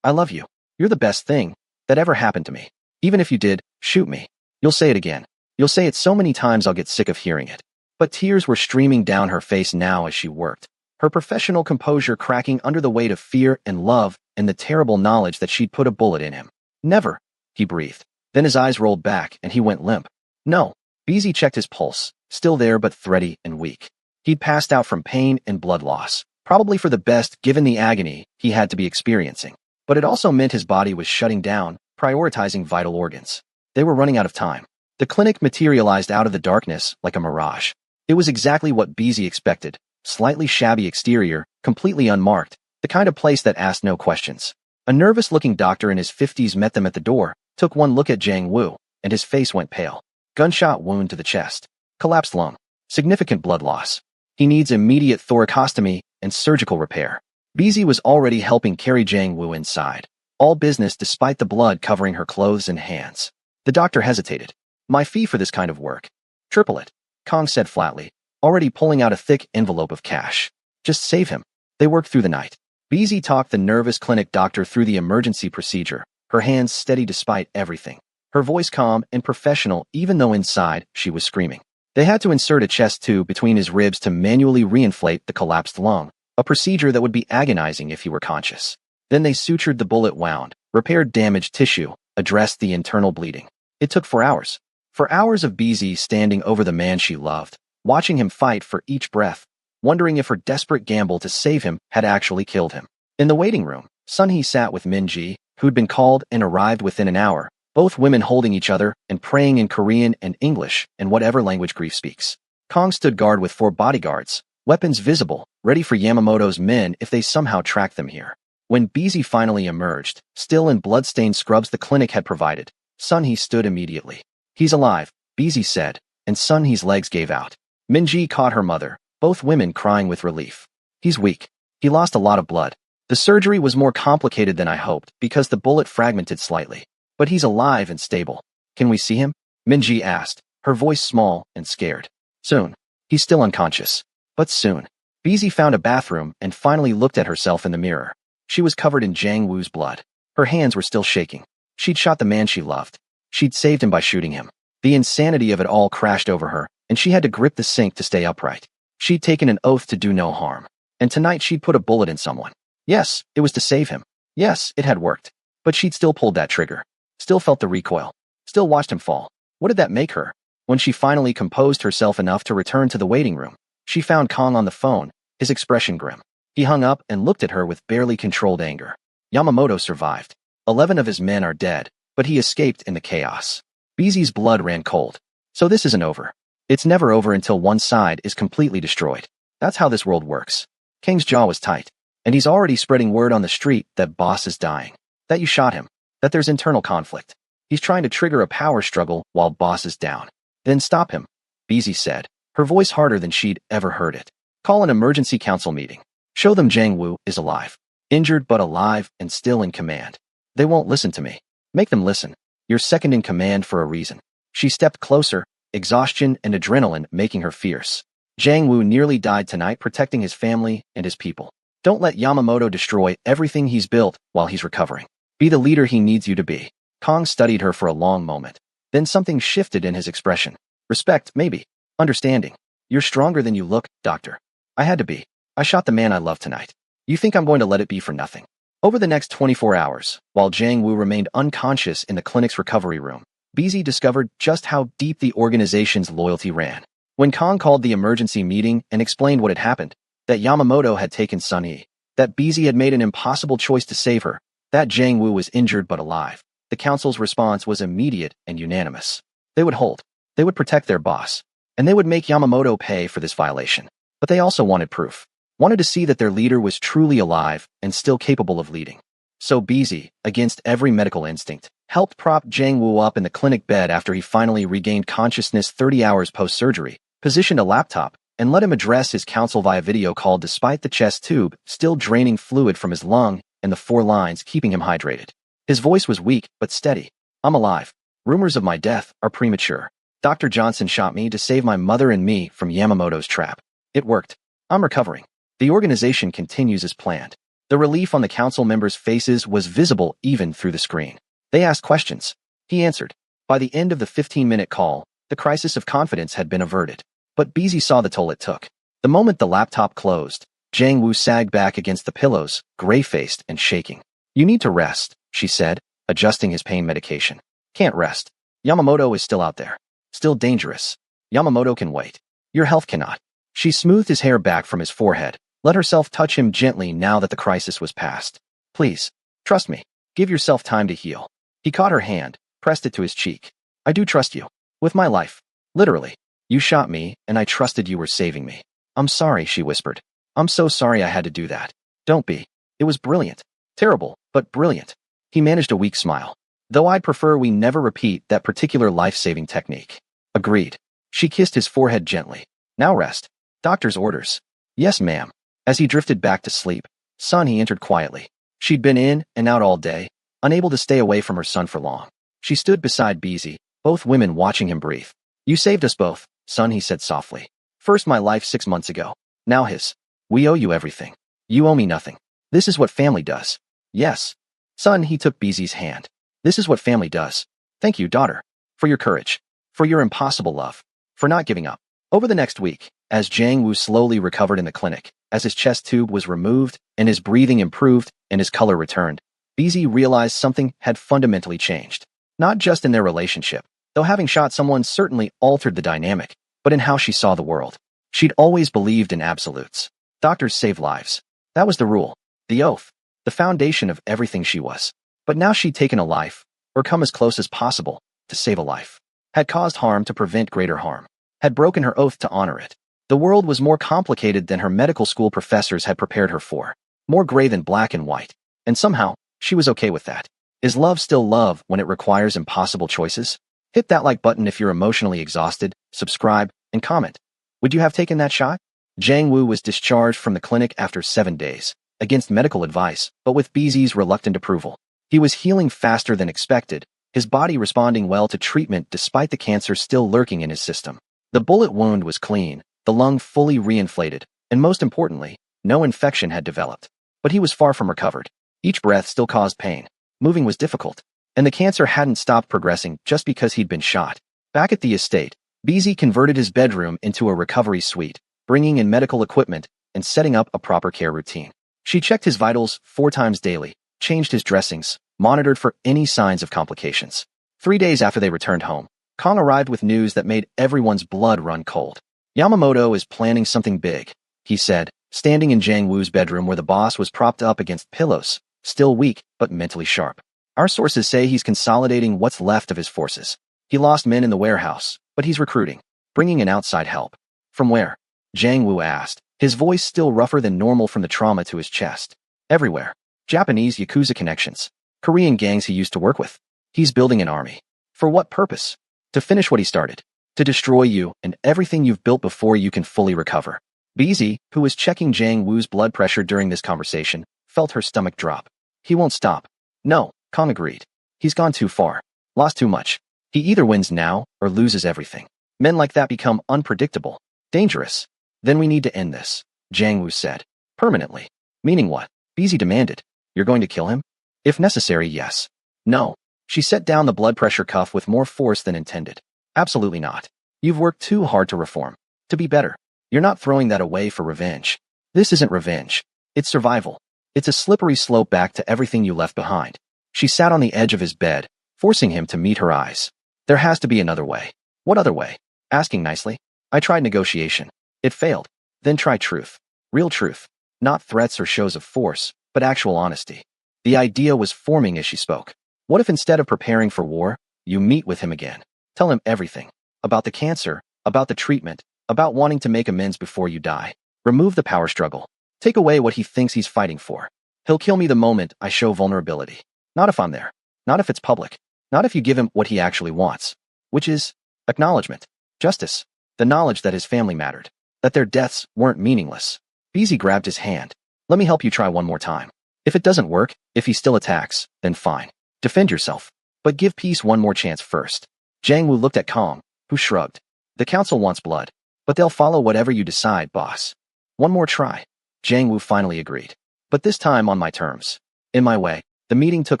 I love you. You're the best thing that ever happened to me. Even if you did, shoot me. You'll say it again. You'll say it so many times I'll get sick of hearing it. But tears were streaming down her face now as she worked, her professional composure cracking under the weight of fear and love and the terrible knowledge that she'd put a bullet in him. Never, he breathed. Then his eyes rolled back and he went limp. No. Bizi checked his pulse, still there but thready and weak. He'd passed out from pain and blood loss, probably for the best given the agony he had to be experiencing. But it also meant his body was shutting down, prioritizing vital organs. They were running out of time. The clinic materialized out of the darkness like a mirage. It was exactly what Bizi expected, slightly shabby exterior, completely unmarked, the kind of place that asked no questions. A nervous-looking doctor in his 50s met them at the door, took one look at Jiang Wu, and his face went pale. Gunshot wound to the chest. Collapsed lung. Significant blood loss. He needs immediate thoracostomy and surgical repair. Bizi was already helping carry Jiang Wu inside, all business despite the blood covering her clothes and hands. The doctor hesitated. My fee for this kind of work. Triple it, Kong said flatly, already pulling out a thick envelope of cash. Just save him. They worked through the night. Bizi talked the nervous clinic doctor through the emergency procedure, her hands steady despite everything, her voice calm and professional even though inside she was screaming. They had to insert a chest tube between his ribs to manually reinflate the collapsed lung, a procedure that would be agonizing if he were conscious. Then they sutured the bullet wound, repaired damaged tissue, addressed the internal bleeding. It took 4 hours. 4 hours of Bizi standing over the man she loved, watching him fight for each breath, wondering if her desperate gamble to save him had actually killed him. In the waiting room, Sun-hee sat with Min-ji, who'd been called and arrived within an hour, both women holding each other and praying in Korean and English and whatever language grief speaks. Kong stood guard with 4 bodyguards, weapons visible, ready for Yamamoto's men if they somehow tracked them here. When BZ finally emerged, still in blood-stained scrubs the clinic had provided, Sun-hee stood immediately. "He's alive," BZ said, and Sun-hee's legs gave out. Min-ji caught her mother, both women crying with relief. "He's weak. He lost a lot of blood. The surgery was more complicated than I hoped because the bullet fragmented slightly. But he's alive and stable. Can we see him?" Min-ji asked, her voice small and scared. "Soon. He's still unconscious. But soon." BZ found a bathroom and finally looked at herself in the mirror. She was covered in Jang Woo's blood. Her hands were still shaking. She'd shot the man she loved. She'd saved him by shooting him. The insanity of it all crashed over her, and she had to grip the sink to stay upright. She'd taken an oath to do no harm. And tonight she'd put a bullet in someone. Yes, it was to save him. Yes, it had worked. But she'd still pulled that trigger. Still felt the recoil. Still watched him fall. What did that make her? When she finally composed herself enough to return to the waiting room, she found Kong on the phone, his expression grim. He hung up and looked at her with barely controlled anger. Yamamoto survived. 11 of his men are dead, but he escaped in the chaos. BZ's blood ran cold. So this isn't over. It's never over until one side is completely destroyed. That's how this world works. Kang's jaw was tight, and he's already spreading word on the street that Boss is dying. That you shot him. That there's internal conflict. He's trying to trigger a power struggle while Boss is down. Then stop him, BZ said, her voice harder than she'd ever heard it. Call an emergency council meeting. Show them Jang Woo is alive. Injured but alive and still in command. They won't listen to me. Make them listen. You're second in command for a reason. She stepped closer, exhaustion and adrenaline making her fierce. Jang Woo nearly died tonight protecting his family and his people. Don't let Yamamoto destroy everything he's built while he's recovering. Be the leader he needs you to be. Kong studied her for a long moment. Then something shifted in his expression. Respect, maybe. Understanding. You're stronger than you look, doctor. I had to be. I shot the man I love tonight. You think I'm going to let it be for nothing? Over the next 24 hours, while Jang Woo remained unconscious in the clinic's recovery room, BZ discovered just how deep the organization's loyalty ran. When Kong called the emergency meeting and explained what had happened, that Yamamoto had taken Sun-hee, that BZ had made an impossible choice to save her, that Jang Woo was injured but alive, the council's response was immediate and unanimous. They would hold. They would protect their boss. And they would make Yamamoto pay for this violation. But they also wanted proof. Wanted to see that their leader was truly alive and still capable of leading. So BZ, against every medical instinct, helped prop Jang Woo up in the clinic bed after he finally regained consciousness 30 hours post-surgery, positioned a laptop, and let him address his counsel via video call despite the chest tube still draining fluid from his lung and the 4 lines keeping him hydrated. His voice was weak but steady. I'm alive. Rumors of my death are premature. Dr. Johnson shot me to save my mother and me from Yamamoto's trap. It worked. I'm recovering. The organization continues as planned. The relief on the council members' faces was visible even through the screen. They asked questions. He answered. By the end of the 15-minute call, the crisis of confidence had been averted. But BZ saw the toll it took. The moment the laptop closed, Jang Woo sagged back against the pillows, gray-faced and shaking. You need to rest, she said, adjusting his pain medication. Can't rest. Yamamoto is still out there. Still dangerous. Yamamoto can wait. Your health cannot. She smoothed his hair back from his forehead, let herself touch him gently now that the crisis was past. Please, trust me. Give yourself time to heal. He caught her hand, pressed it to his cheek. I do trust you. With my life. Literally. You shot me, and I trusted you were saving me. I'm sorry, she whispered. I'm so sorry I had to do that. Don't be. It was brilliant. Terrible, but brilliant. He managed a weak smile. Though I'd prefer we never repeat that particular life-saving technique. Agreed. She kissed his forehead gently. Now rest. Doctor's orders. Yes, ma'am. As he drifted back to sleep, Sun-hee entered quietly. She'd been in and out all day, unable to stay away from her son for long. She stood beside BZ, both women watching him breathe. You saved us both, Sun-hee said softly. First my life 6 months ago. Now his. We owe you everything. You owe me nothing. This is what family does. Yes. Sun-hee took BZ's hand. This is what family does. Thank you, daughter. For your courage. For your impossible love. For not giving up. Over the next week, as Jang Woo slowly recovered in the clinic, as his chest tube was removed and his breathing improved and his color returned, BZ realized something had fundamentally changed. Not just in their relationship, though having shot someone certainly altered the dynamic, but in how she saw the world. She'd always believed in absolutes. Doctors save lives. That was the rule, the oath, the foundation of everything she was. But now she'd taken a life, or come as close as possible, to save a life. Had caused harm to prevent greater harm. Had broken her oath to honor it. The world was more complicated than her medical school professors had prepared her for. More gray than black and white. And somehow, she was okay with that. Is love still love when it requires impossible choices? Hit that like button if you're emotionally exhausted, subscribe, and comment. Would you have taken that shot? Jiang Wu was discharged from the clinic after 7 days, against medical advice, but with BZ's reluctant approval. He was healing faster than expected, his body responding well to treatment despite the cancer still lurking in his system. The bullet wound was clean, the lung fully reinflated, and most importantly, no infection had developed. But he was far from recovered. Each breath still caused pain. Moving was difficult, and the cancer hadn't stopped progressing just because he'd been shot. Back at the estate, BZ converted his bedroom into a recovery suite, bringing in medical equipment and setting up a proper care routine. She checked his vitals 4 times daily, changed his dressings, monitored for any signs of complications. 3 days after they returned home, Kong arrived with news that made everyone's blood run cold. Yamamoto is planning something big, he said, standing in Jiang Wu's bedroom where the boss was propped up against pillows, still weak but mentally sharp. Our sources say he's consolidating what's left of his forces. He lost men in the warehouse, but he's recruiting, bringing in outside help. From where? Jiang Wu asked, his voice still rougher than normal from the trauma to his chest. Everywhere. Japanese Yakuza connections. Korean gangs he used to work with. He's building an army. For what purpose? To finish what he started. To destroy you and everything you've built before you can fully recover. BZ, who was checking Jiang Wu's blood pressure during this conversation, felt her stomach drop. He won't stop. No, Kong agreed. He's gone too far. Lost too much. He either wins now or loses everything. Men like that become unpredictable. Dangerous. Then we need to end this, Jiang Wu said. Permanently. Meaning what? BZ demanded. You're going to kill him? If necessary, yes. No. She set down the blood pressure cuff with more force than intended. Absolutely not. You've worked too hard to reform. To be better. You're not throwing that away for revenge. This isn't revenge. It's survival. It's a slippery slope back to everything you left behind. She sat on the edge of his bed, forcing him to meet her eyes. There has to be another way. What other way? Asking nicely. I tried negotiation. It failed. Then try truth. Real truth. Not threats or shows of force, but actual honesty. The idea was forming as she spoke. What if instead of preparing for war, you meet with him again? Tell him everything. About the cancer, about the treatment, about wanting to make amends before you die. Remove the power struggle. Take away what he thinks he's fighting for. He'll kill me the moment I show vulnerability. Not if I'm there. Not if it's public. Not if you give him what he actually wants. Which is acknowledgement. Justice. The knowledge that his family mattered. That their deaths weren't meaningless. BZ grabbed his hand. Let me help you try one more time. If it doesn't work, if he still attacks, then fine. Defend yourself. But give peace one more chance first. Jiang Wu looked at Kong, who shrugged. The council wants blood. But they'll follow whatever you decide, boss. One more try. Jiang Wu finally agreed. But this time on my terms. In my way. The meeting took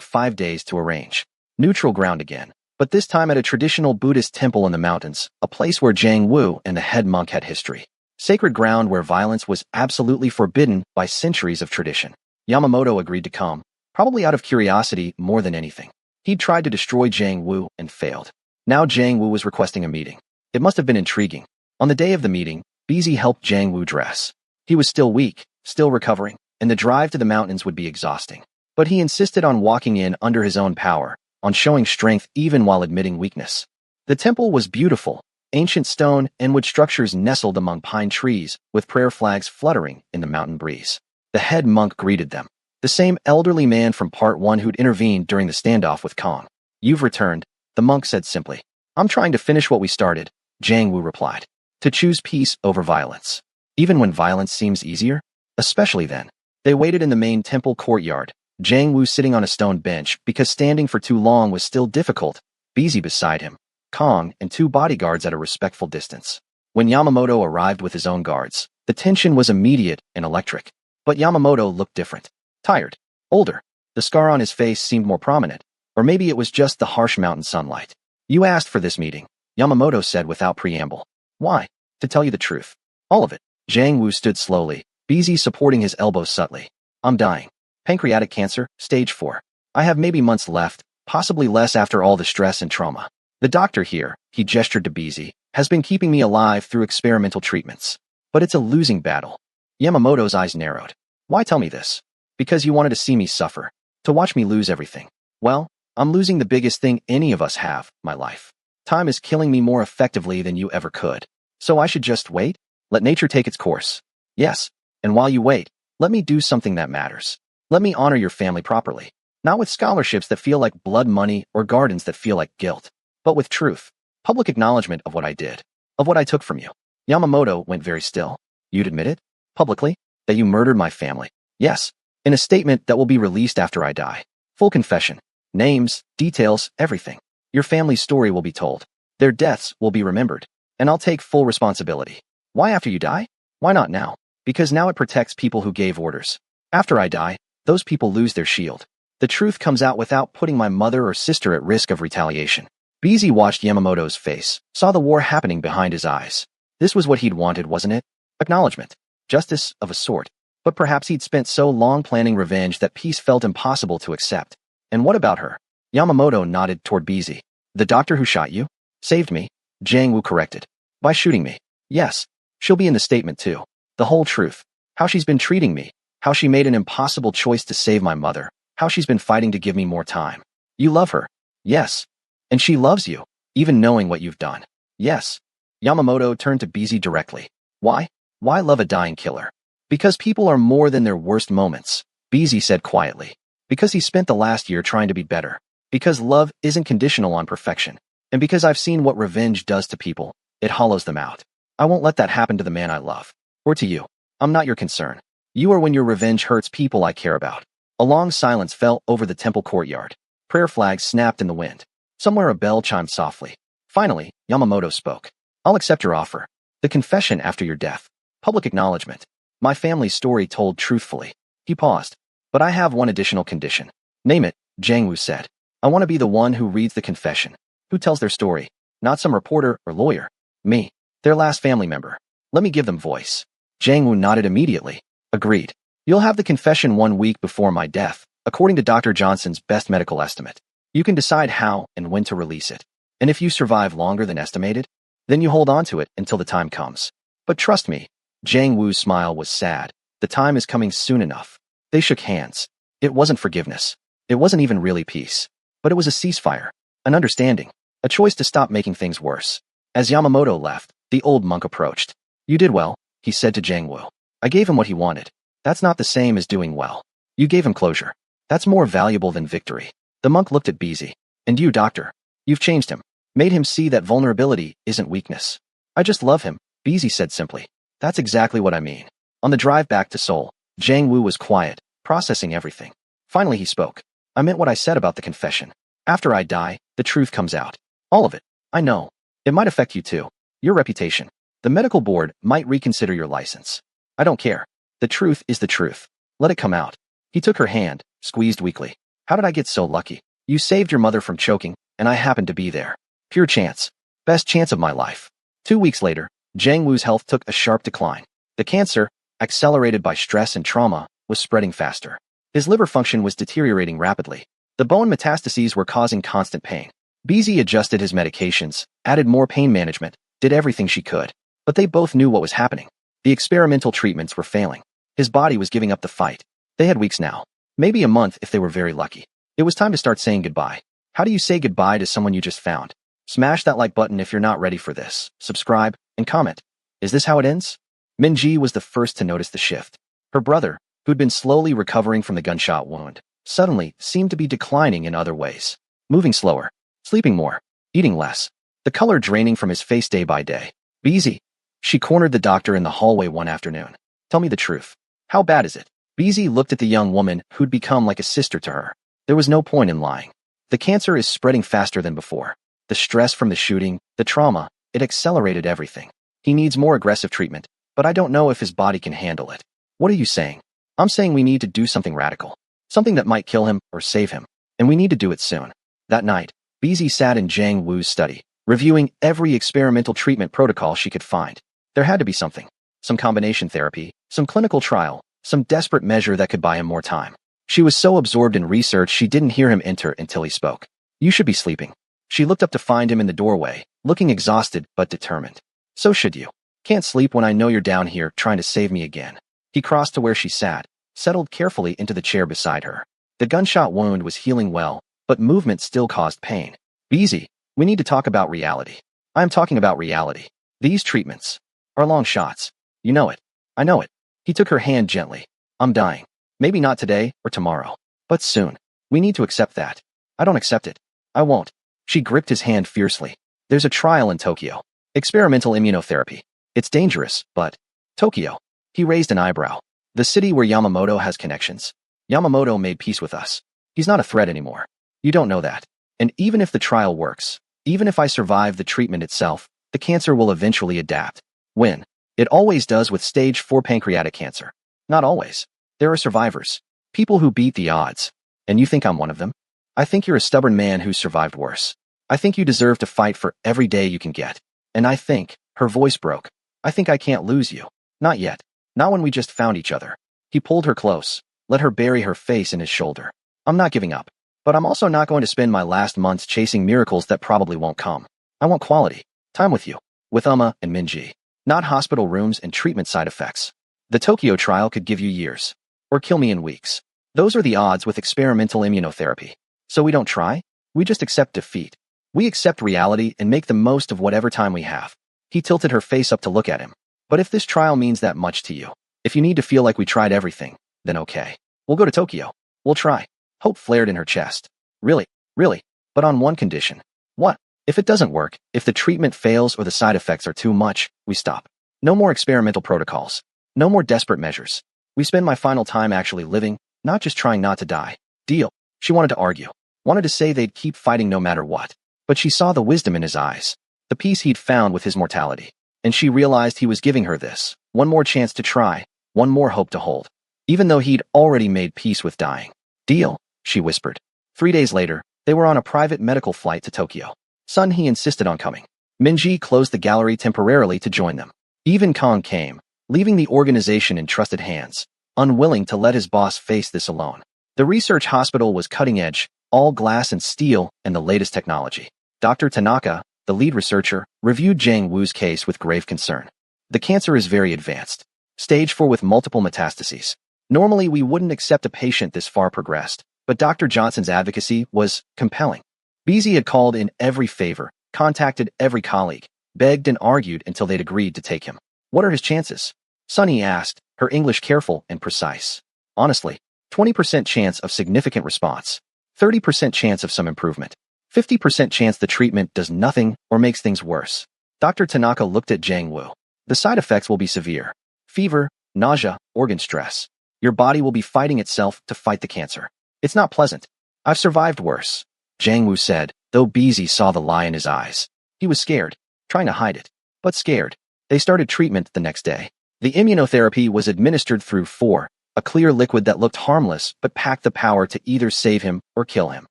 5 days to arrange. Neutral ground again. But this time at a traditional Buddhist temple in the mountains, a place where Jiang Wu and the head monk had history. Sacred ground where violence was absolutely forbidden by centuries of tradition. Yamamoto agreed to come, probably out of curiosity more than anything. He'd tried to destroy Jiang Wu and failed. Now Jiang Wu was requesting a meeting. It must have been intriguing. On the day of the meeting, BZ helped Jiang Wu dress. He was still weak, still recovering, and the drive to the mountains would be exhausting. But he insisted on walking in under his own power, on showing strength even while admitting weakness. The temple was beautiful, ancient stone and wood structures nestled among pine trees, with prayer flags fluttering in the mountain breeze. The head monk greeted them. The same elderly man from Part 1 who'd intervened during the standoff with Kong. You've returned, the monk said simply. I'm trying to finish what we started, Jiang Wu replied. To choose peace over violence. Even when violence seems easier? Especially then. They waited in the main temple courtyard, Jiang Wu sitting on a stone bench because standing for too long was still difficult, BZ beside him, Kong and 2 bodyguards at a respectful distance. When Yamamoto arrived with his own guards, the tension was immediate and electric. But Yamamoto looked different. Tired. Older. The scar on his face seemed more prominent. Or maybe it was just the harsh mountain sunlight. You asked for this meeting, Yamamoto said without preamble. Why? To tell you the truth. All of it. Jiang Wu stood slowly, BZ supporting his elbows subtly. I'm dying. Pancreatic cancer, stage 4. I have maybe months left, possibly less after all the stress and trauma. The doctor here, he gestured to BZ, has been keeping me alive through experimental treatments. But it's a losing battle. Yamamoto's eyes narrowed. Why tell me this? Because you wanted to see me suffer. To watch me lose everything. Well, I'm losing the biggest thing any of us have, my life. Time is killing me more effectively than you ever could. So I should just wait? Let nature take its course. Yes. And while you wait, let me do something that matters. Let me honor your family properly. Not with scholarships that feel like blood money or gardens that feel like guilt, but with truth. Public acknowledgement of what I did. Of what I took from you. Yamamoto went very still. You'd admit it? Publicly? That you murdered my family? Yes. In a statement that will be released after I die. Full confession. Names, details, everything. Your family's story will be told. Their deaths will be remembered. And I'll take full responsibility. Why after you die? Why not now? Because now it protects people who gave orders. After I die, those people lose their shield. The truth comes out without putting my mother or sister at risk of retaliation. Beezy watched Yamamoto's face, saw the war happening behind his eyes. This was what he'd wanted, wasn't it? Acknowledgement. Justice, of a sort. But perhaps he'd spent so long planning revenge that peace felt impossible to accept. And what about her? Yamamoto nodded toward Beezy. The doctor who shot you? Saved me, Jiang Wu corrected. By shooting me. Yes. She'll be in the statement too. The whole truth. How she's been treating me. How she made an impossible choice to save my mother. How she's been fighting to give me more time. You love her. Yes. And she loves you, even knowing what you've done. Yes. Yamamoto turned to Beezy directly. Why? Why love a dying killer? Because people are more than their worst moments, Beezy said quietly. Because he spent the last year trying to be better. Because love isn't conditional on perfection. And because I've seen what revenge does to people, it hollows them out. I won't let that happen to the man I love. Or to you. I'm not your concern. You are when your revenge hurts people I care about. A long silence fell over the temple courtyard. Prayer flags snapped in the wind. Somewhere a bell chimed softly. Finally, Yamamoto spoke. I'll accept your offer. The confession after your death. Public acknowledgement. My family's story told truthfully. He paused. But I have one additional condition. Name it, Jiang Wu said. I want to be the one who reads the confession. Who tells their story. Not some reporter or lawyer. Me. Their last family member. Let me give them voice. Jiang Wu nodded immediately. Agreed. You'll have the confession 1 week before my death, according to Dr. Johnson's best medical estimate. You can decide how and when to release it. And if you survive longer than estimated, then you hold on to it until the time comes. But trust me, Jiang Wu's smile was sad. The time is coming soon enough. They shook hands. It wasn't forgiveness. It wasn't even really peace. But it was a ceasefire, an understanding, a choice to stop making things worse. As Yamamoto left, the old monk approached. You did well, he said to Jiang Wu. I gave him what he wanted. That's not the same as doing well. You gave him closure. That's more valuable than victory. The monk looked at Beezy. And you, doctor. You've changed him. Made him see that vulnerability isn't weakness. I just love him, Beezy said simply. That's exactly what I mean. On the drive back to Seoul, Jiang Wu was quiet, processing everything. Finally he spoke. I meant what I said about the confession. After I die, the truth comes out. All of it. I know. It might affect you too. Your reputation. The medical board might reconsider your license. I don't care. The truth is the truth. Let it come out. He took her hand, squeezed weakly. How did I get so lucky? You saved your mother from choking, and I happened to be there. Pure chance. Best chance of my life. 2 weeks later, Jiang Wu's health took a sharp decline. The cancer, accelerated by stress and trauma, was spreading faster. His liver function was deteriorating rapidly. The bone metastases were causing constant pain. Beezy adjusted his medications, added more pain management, did everything she could. But they both knew what was happening. The experimental treatments were failing. His body was giving up the fight. They had weeks now. Maybe a month if they were very lucky. It was time to start saying goodbye. How do you say goodbye to someone you just found? Smash that like button if you're not ready for this. Subscribe and comment. Is this how it ends? Minji was the first to notice the shift. Her brother, who'd been slowly recovering from the gunshot wound, suddenly seemed to be declining in other ways. Moving slower, sleeping more, eating less, the color draining from his face day by day. Beezy. She cornered the doctor in the hallway one afternoon. Tell me the truth. How bad is it? Beezy looked at the young woman who'd become like a sister to her. There was no point in lying. The cancer is spreading faster than before. The stress from the shooting, the trauma, it accelerated everything. He needs more aggressive treatment, but I don't know if his body can handle it. What are you saying? I'm saying we need to do something radical. Something that might kill him or save him. And we need to do it soon. That night, Beezy sat in Jiang Wu's study, reviewing every experimental treatment protocol she could find. There had to be something. Some combination therapy, some clinical trial, some desperate measure that could buy him more time. She was so absorbed in research she didn't hear him enter until he spoke. You should be sleeping. She looked up to find him in the doorway, looking exhausted but determined. So should you. Can't sleep when I know you're down here trying to save me again. He crossed to where she sat, settled carefully into the chair beside her. The gunshot wound was healing well, but movement still caused pain. Easy. We need to talk about reality. I am talking about reality. These treatments are long shots. You know it. I know it. He took her hand gently. I'm dying. Maybe not today or tomorrow, but soon. We need to accept that. I don't accept it. I won't. She gripped his hand fiercely. There's a trial in Tokyo. Experimental immunotherapy. It's dangerous, but… Tokyo. He raised an eyebrow. The city where Yamamoto has connections. Yamamoto made peace with us. He's not a threat anymore. You don't know that. And even if the trial works, even if I survive the treatment itself, the cancer will eventually adapt. When? It always does with stage 4 pancreatic cancer. Not always. There are survivors. People who beat the odds. And you think I'm one of them? I think you're a stubborn man who's survived worse. I think you deserve to fight for every day you can get. And I think, her voice broke, I think I can't lose you. Not yet. Not when we just found each other. He pulled her close, let her bury her face in his shoulder. I'm not giving up. But I'm also not going to spend my last months chasing miracles that probably won't come. I want quality. Time with you. With Uma and Minji. Not hospital rooms and treatment side effects. The Tokyo trial could give you years. Or kill me in weeks. Those are the odds with experimental immunotherapy. So we don't try? We just accept defeat. We accept reality and make the most of whatever time we have. He tilted her face up to look at him. But if this trial means that much to you, if you need to feel like we tried everything, then okay. We'll go to Tokyo. We'll try. Hope flared in her chest. Really? Really? But on one condition. What? If it doesn't work, if the treatment fails or the side effects are too much, we stop. No more experimental protocols. No more desperate measures. We spend my final time actually living, not just trying not to die. Deal. She wanted to argue. Wanted to say they'd keep fighting no matter what. But she saw the wisdom in his eyes. The peace he'd found with his mortality. And she realized he was giving her this. One more chance to try. One more hope to hold. Even though he'd already made peace with dying. Deal, she whispered. 3 days later, they were on a private medical flight to Tokyo. Son, he insisted on coming. Minji closed the gallery temporarily to join them. Even Kong came, leaving the organization in trusted hands, unwilling to let his boss face this alone. The research hospital was cutting edge, all glass and steel and the latest technology. Dr. Tanaka, the lead researcher, reviewed Jiang Wu's case with grave concern. The cancer is very advanced. Stage 4 with multiple metastases. Normally, we wouldn't accept a patient this far progressed, but Dr. Johnson's advocacy was compelling. Beasy had called in every favor, contacted every colleague, begged and argued until they'd agreed to take him. What are his chances? Sunny asked, her English careful and precise. Honestly, 20% chance of significant response, 30% chance of some improvement, 50% chance the treatment does nothing or makes things worse. Dr. Tanaka looked at Jiang Wu. The side effects will be severe. Fever, nausea, organ stress. Your body will be fighting itself to fight the cancer. It's not pleasant. I've survived worse, Jiang Wu said, though Beasy saw the lie in his eyes. He was scared, trying to hide it, but scared. They started treatment the next day. The immunotherapy was administered through 4, a clear liquid that looked harmless but packed the power to either save him or kill him.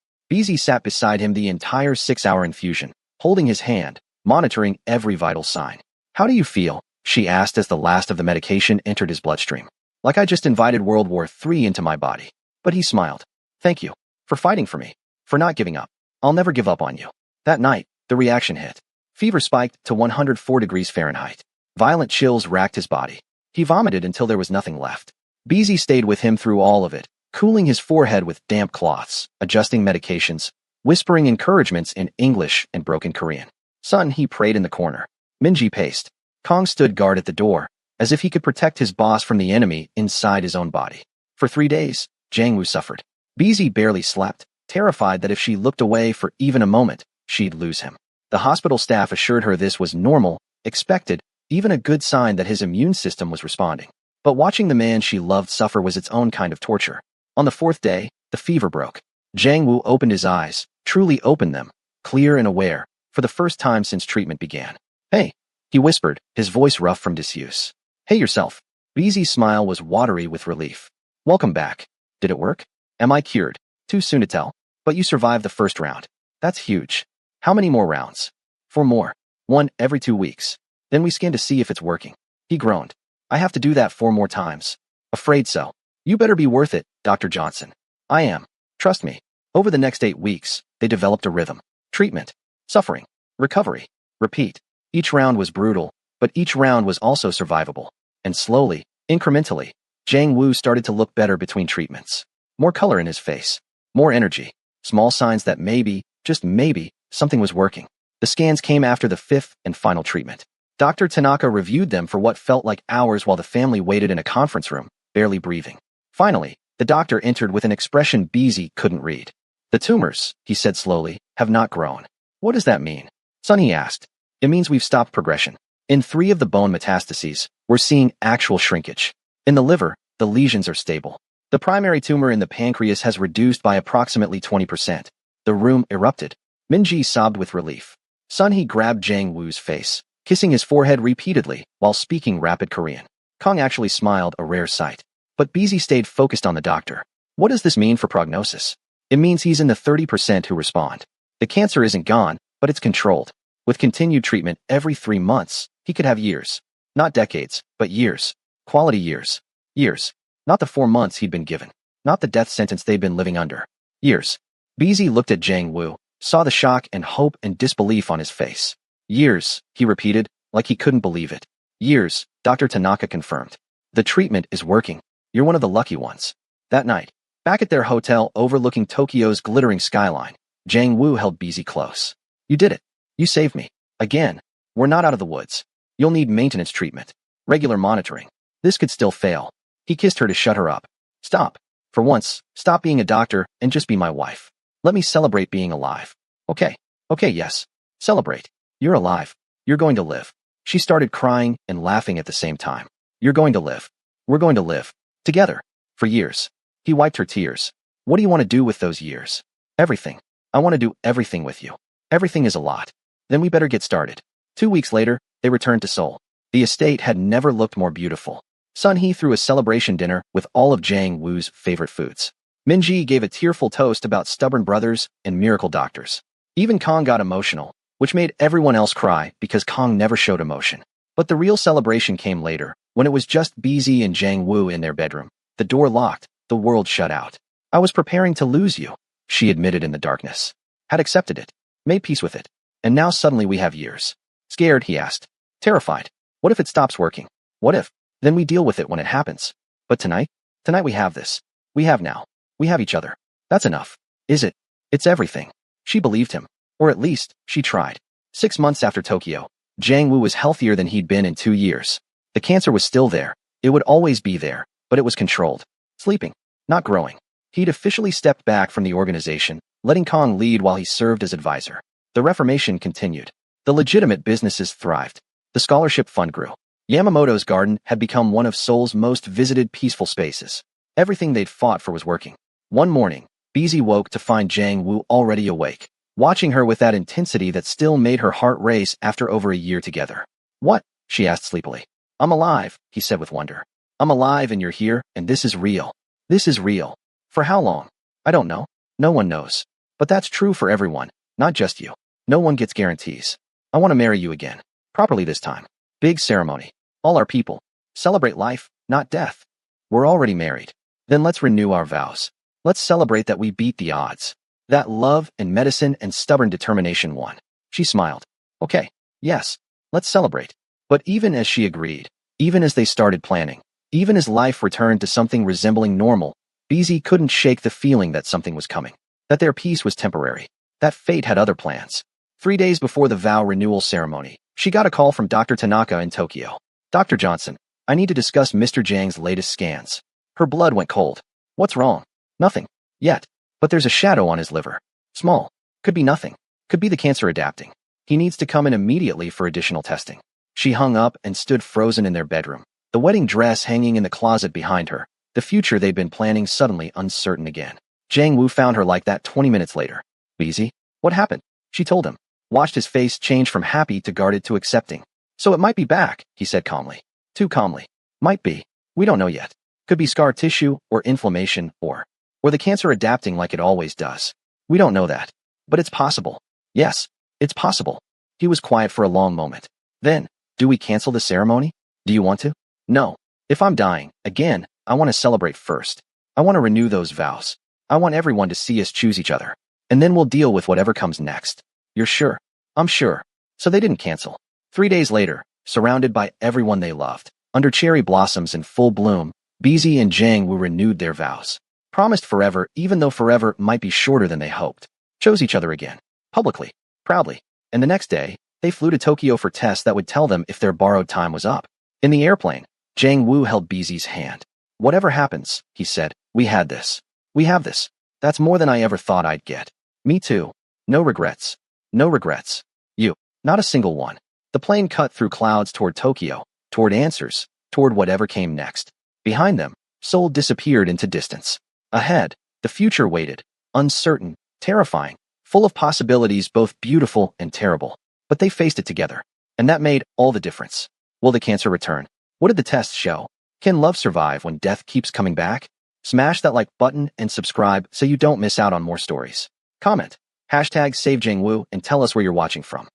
Beasy sat beside him the entire 6-hour infusion, holding his hand, monitoring every vital sign. How do you feel? She asked as the last of the medication entered his bloodstream. Like I just invited World War III into my body. But he smiled. Thank you. For fighting for me. For not giving up. I'll never give up on you. That night, the reaction hit. Fever spiked to 104 degrees Fahrenheit. Violent chills racked his body. He vomited until there was nothing left. Beasy stayed with him through all of it, cooling his forehead with damp cloths, adjusting medications, whispering encouragements in English and broken Korean. Son, he prayed in the corner. Minji paced. Kong stood guard at the door, as if he could protect his boss from the enemy inside his own body. For 3 days, Jiang Wu suffered. Beasy barely slept, terrified that if she looked away for even a moment, she'd lose him. The hospital staff assured her this was normal, expected, even a good sign that his immune system was responding. But watching the man she loved suffer was its own kind of torture. On the 4th day, the fever broke. Jiang Wu opened his eyes, truly opened them, clear and aware, for the first time since treatment began. Hey, he whispered, his voice rough from disuse. Hey yourself. Beasy's smile was watery with relief. Welcome back. Did it work? Am I cured? Too soon to tell. But you survived the first round. That's huge. How many more rounds? 4 more. 1 every 2 weeks. Then we scan to see if it's working. He groaned. I have to do that 4 more times. Afraid so. You better be worth it, Dr. Johnson. I am. Trust me. Over the next 8 weeks, they developed a rhythm. Treatment. Suffering. Recovery. Repeat. Each round was brutal, but each round was also survivable. And slowly, incrementally, Jiang Wu started to look better between treatments. More color in his face. More energy. Small signs that maybe, just maybe, something was working. The scans came after the fifth and final treatment. Dr. Tanaka reviewed them for what felt like hours while the family waited in a conference room, barely breathing. Finally, the doctor entered with an expression BZ couldn't read. The tumors, he said slowly, have not grown. What does that mean? Sunny asked. It means we've stopped progression. In 3 of the bone metastases, we're seeing actual shrinkage. In the liver, the lesions are stable. The primary tumor in the pancreas has reduced by approximately 20%. The room erupted. Minji sobbed with relief. Sunhee grabbed Jiang Wu's face, kissing his forehead repeatedly while speaking rapid Korean. Kong actually smiled, a rare sight. But BZ stayed focused on the doctor. What does this mean for prognosis? It means he's in the 30% who respond. The cancer isn't gone, but it's controlled. With continued treatment every 3 months, he could have years. Not decades, but years. Quality years. Years. Not the 4 months he'd been given. Not the death sentence they'd been living under. Years. BZ looked at Jiang Wu, saw the shock and hope and disbelief on his face. Years, he repeated, like he couldn't believe it. Years, Dr. Tanaka confirmed. The treatment is working. You're one of the lucky ones. That night, back at their hotel overlooking Tokyo's glittering skyline, Jiang Wu held BZ close. You did it. You saved me. Again. We're not out of the woods. You'll need maintenance treatment. Regular monitoring. This could still fail. He kissed her to shut her up. Stop. For once, stop being a doctor and just be my wife. Let me celebrate being alive. Okay. Okay, yes. Celebrate. You're alive. You're going to live. She started crying and laughing at the same time. You're going to live. We're going to live. Together. For years. He wiped her tears. What do you want to do with those years? Everything. I want to do everything with you. Everything is a lot. Then we better get started. 2 weeks later, they returned to Seoul. The estate had never looked more beautiful. Sunhee threw a celebration dinner with all of Jiang Wu's favorite foods. Minji gave a tearful toast about stubborn brothers and miracle doctors. Even Kong got emotional, which made everyone else cry because Kong never showed emotion. But the real celebration came later, when it was just BZ and Jiang Wu in their bedroom. The door locked, the world shut out. I was preparing to lose you, she admitted in the darkness. Had accepted it. Made peace with it. And now suddenly we have years. Scared, he asked. Terrified. What if it stops working? What if? Then we deal with it when it happens. But tonight? Tonight we have this. We have now. We have each other. That's enough. Is it? It's everything. She believed him. Or at least, she tried. 6 months after Tokyo, Jiang Wu was healthier than he'd been in 2 years. The cancer was still there. It would always be there, but it was controlled. Sleeping. Not growing. He'd officially stepped back from the organization, letting Kong lead while he served as advisor. The reformation continued. The legitimate businesses thrived. The scholarship fund grew. Yamamoto's garden had become one of Seoul's most visited peaceful spaces. Everything they'd fought for was working. One morning, BZ woke to find Jiang Wu already awake, watching her with that intensity that still made her heart race after over a year together. What? She asked sleepily. I'm alive, he said with wonder. I'm alive and you're here, and this is real. This is real. For how long? I don't know. No one knows. But that's true for everyone, not just you. No one gets guarantees. I want to marry you again. Properly this time. Big ceremony. All our people. Celebrate life, not death. We're already married. Then let's renew our vows. Let's celebrate that we beat the odds. That love and medicine and stubborn determination won. She smiled. Okay. Yes. Let's celebrate. But even as she agreed, even as they started planning, even as life returned to something resembling normal, BZ couldn't shake the feeling that something was coming. That their peace was temporary. That fate had other plans. 3 days before the vow renewal ceremony, she got a call from Dr. Tanaka in Tokyo. Dr. Johnson, I need to discuss Mr. Jiang's latest scans. Her blood went cold. What's wrong? Nothing. Yet. But there's a shadow on his liver. Small. Could be nothing. Could be the cancer adapting. He needs to come in immediately for additional testing. She hung up and stood frozen in their bedroom, the wedding dress hanging in the closet behind her, the future they'd been planning suddenly uncertain again. Jiang Wu found her like that 20 minutes later. BZ? What happened? She told him. Watched his face change from happy to guarded to accepting. So it might be back, he said calmly. Too calmly. Might be. We don't know yet. Could be scar tissue or inflammation or the cancer adapting like it always does. We don't know that. But it's possible. Yes, it's possible. He was quiet for a long moment. Then, do we cancel the ceremony? Do you want to? No. If I'm dying, again, I want to celebrate first. I want to renew those vows. I want everyone to see us choose each other. And then we'll deal with whatever comes next. You're sure? I'm sure. So they didn't cancel. 3 days later, surrounded by everyone they loved, under cherry blossoms in full bloom, Bizi and Jiang Wu renewed their vows. Promised forever, even though forever might be shorter than they hoped. Chose each other again. Publicly. Proudly. And the next day, they flew to Tokyo for tests that would tell them if their borrowed time was up. In the airplane, Jiang Wu held Bizi's hand. Whatever happens, he said, we had this. We have this. That's more than I ever thought I'd get. Me too. No regrets. No regrets. You. Not a single one. The plane cut through clouds toward Tokyo, toward answers, toward whatever came next. Behind them, Seoul disappeared into distance. Ahead, the future waited, uncertain, terrifying, full of possibilities both beautiful and terrible. But they faced it together. And that made all the difference. Will the cancer return? What did the tests show? Can love survive when death keeps coming back? Smash that like button and subscribe so you don't miss out on more stories. Comment, #SaveJangWoo and tell us where you're watching from.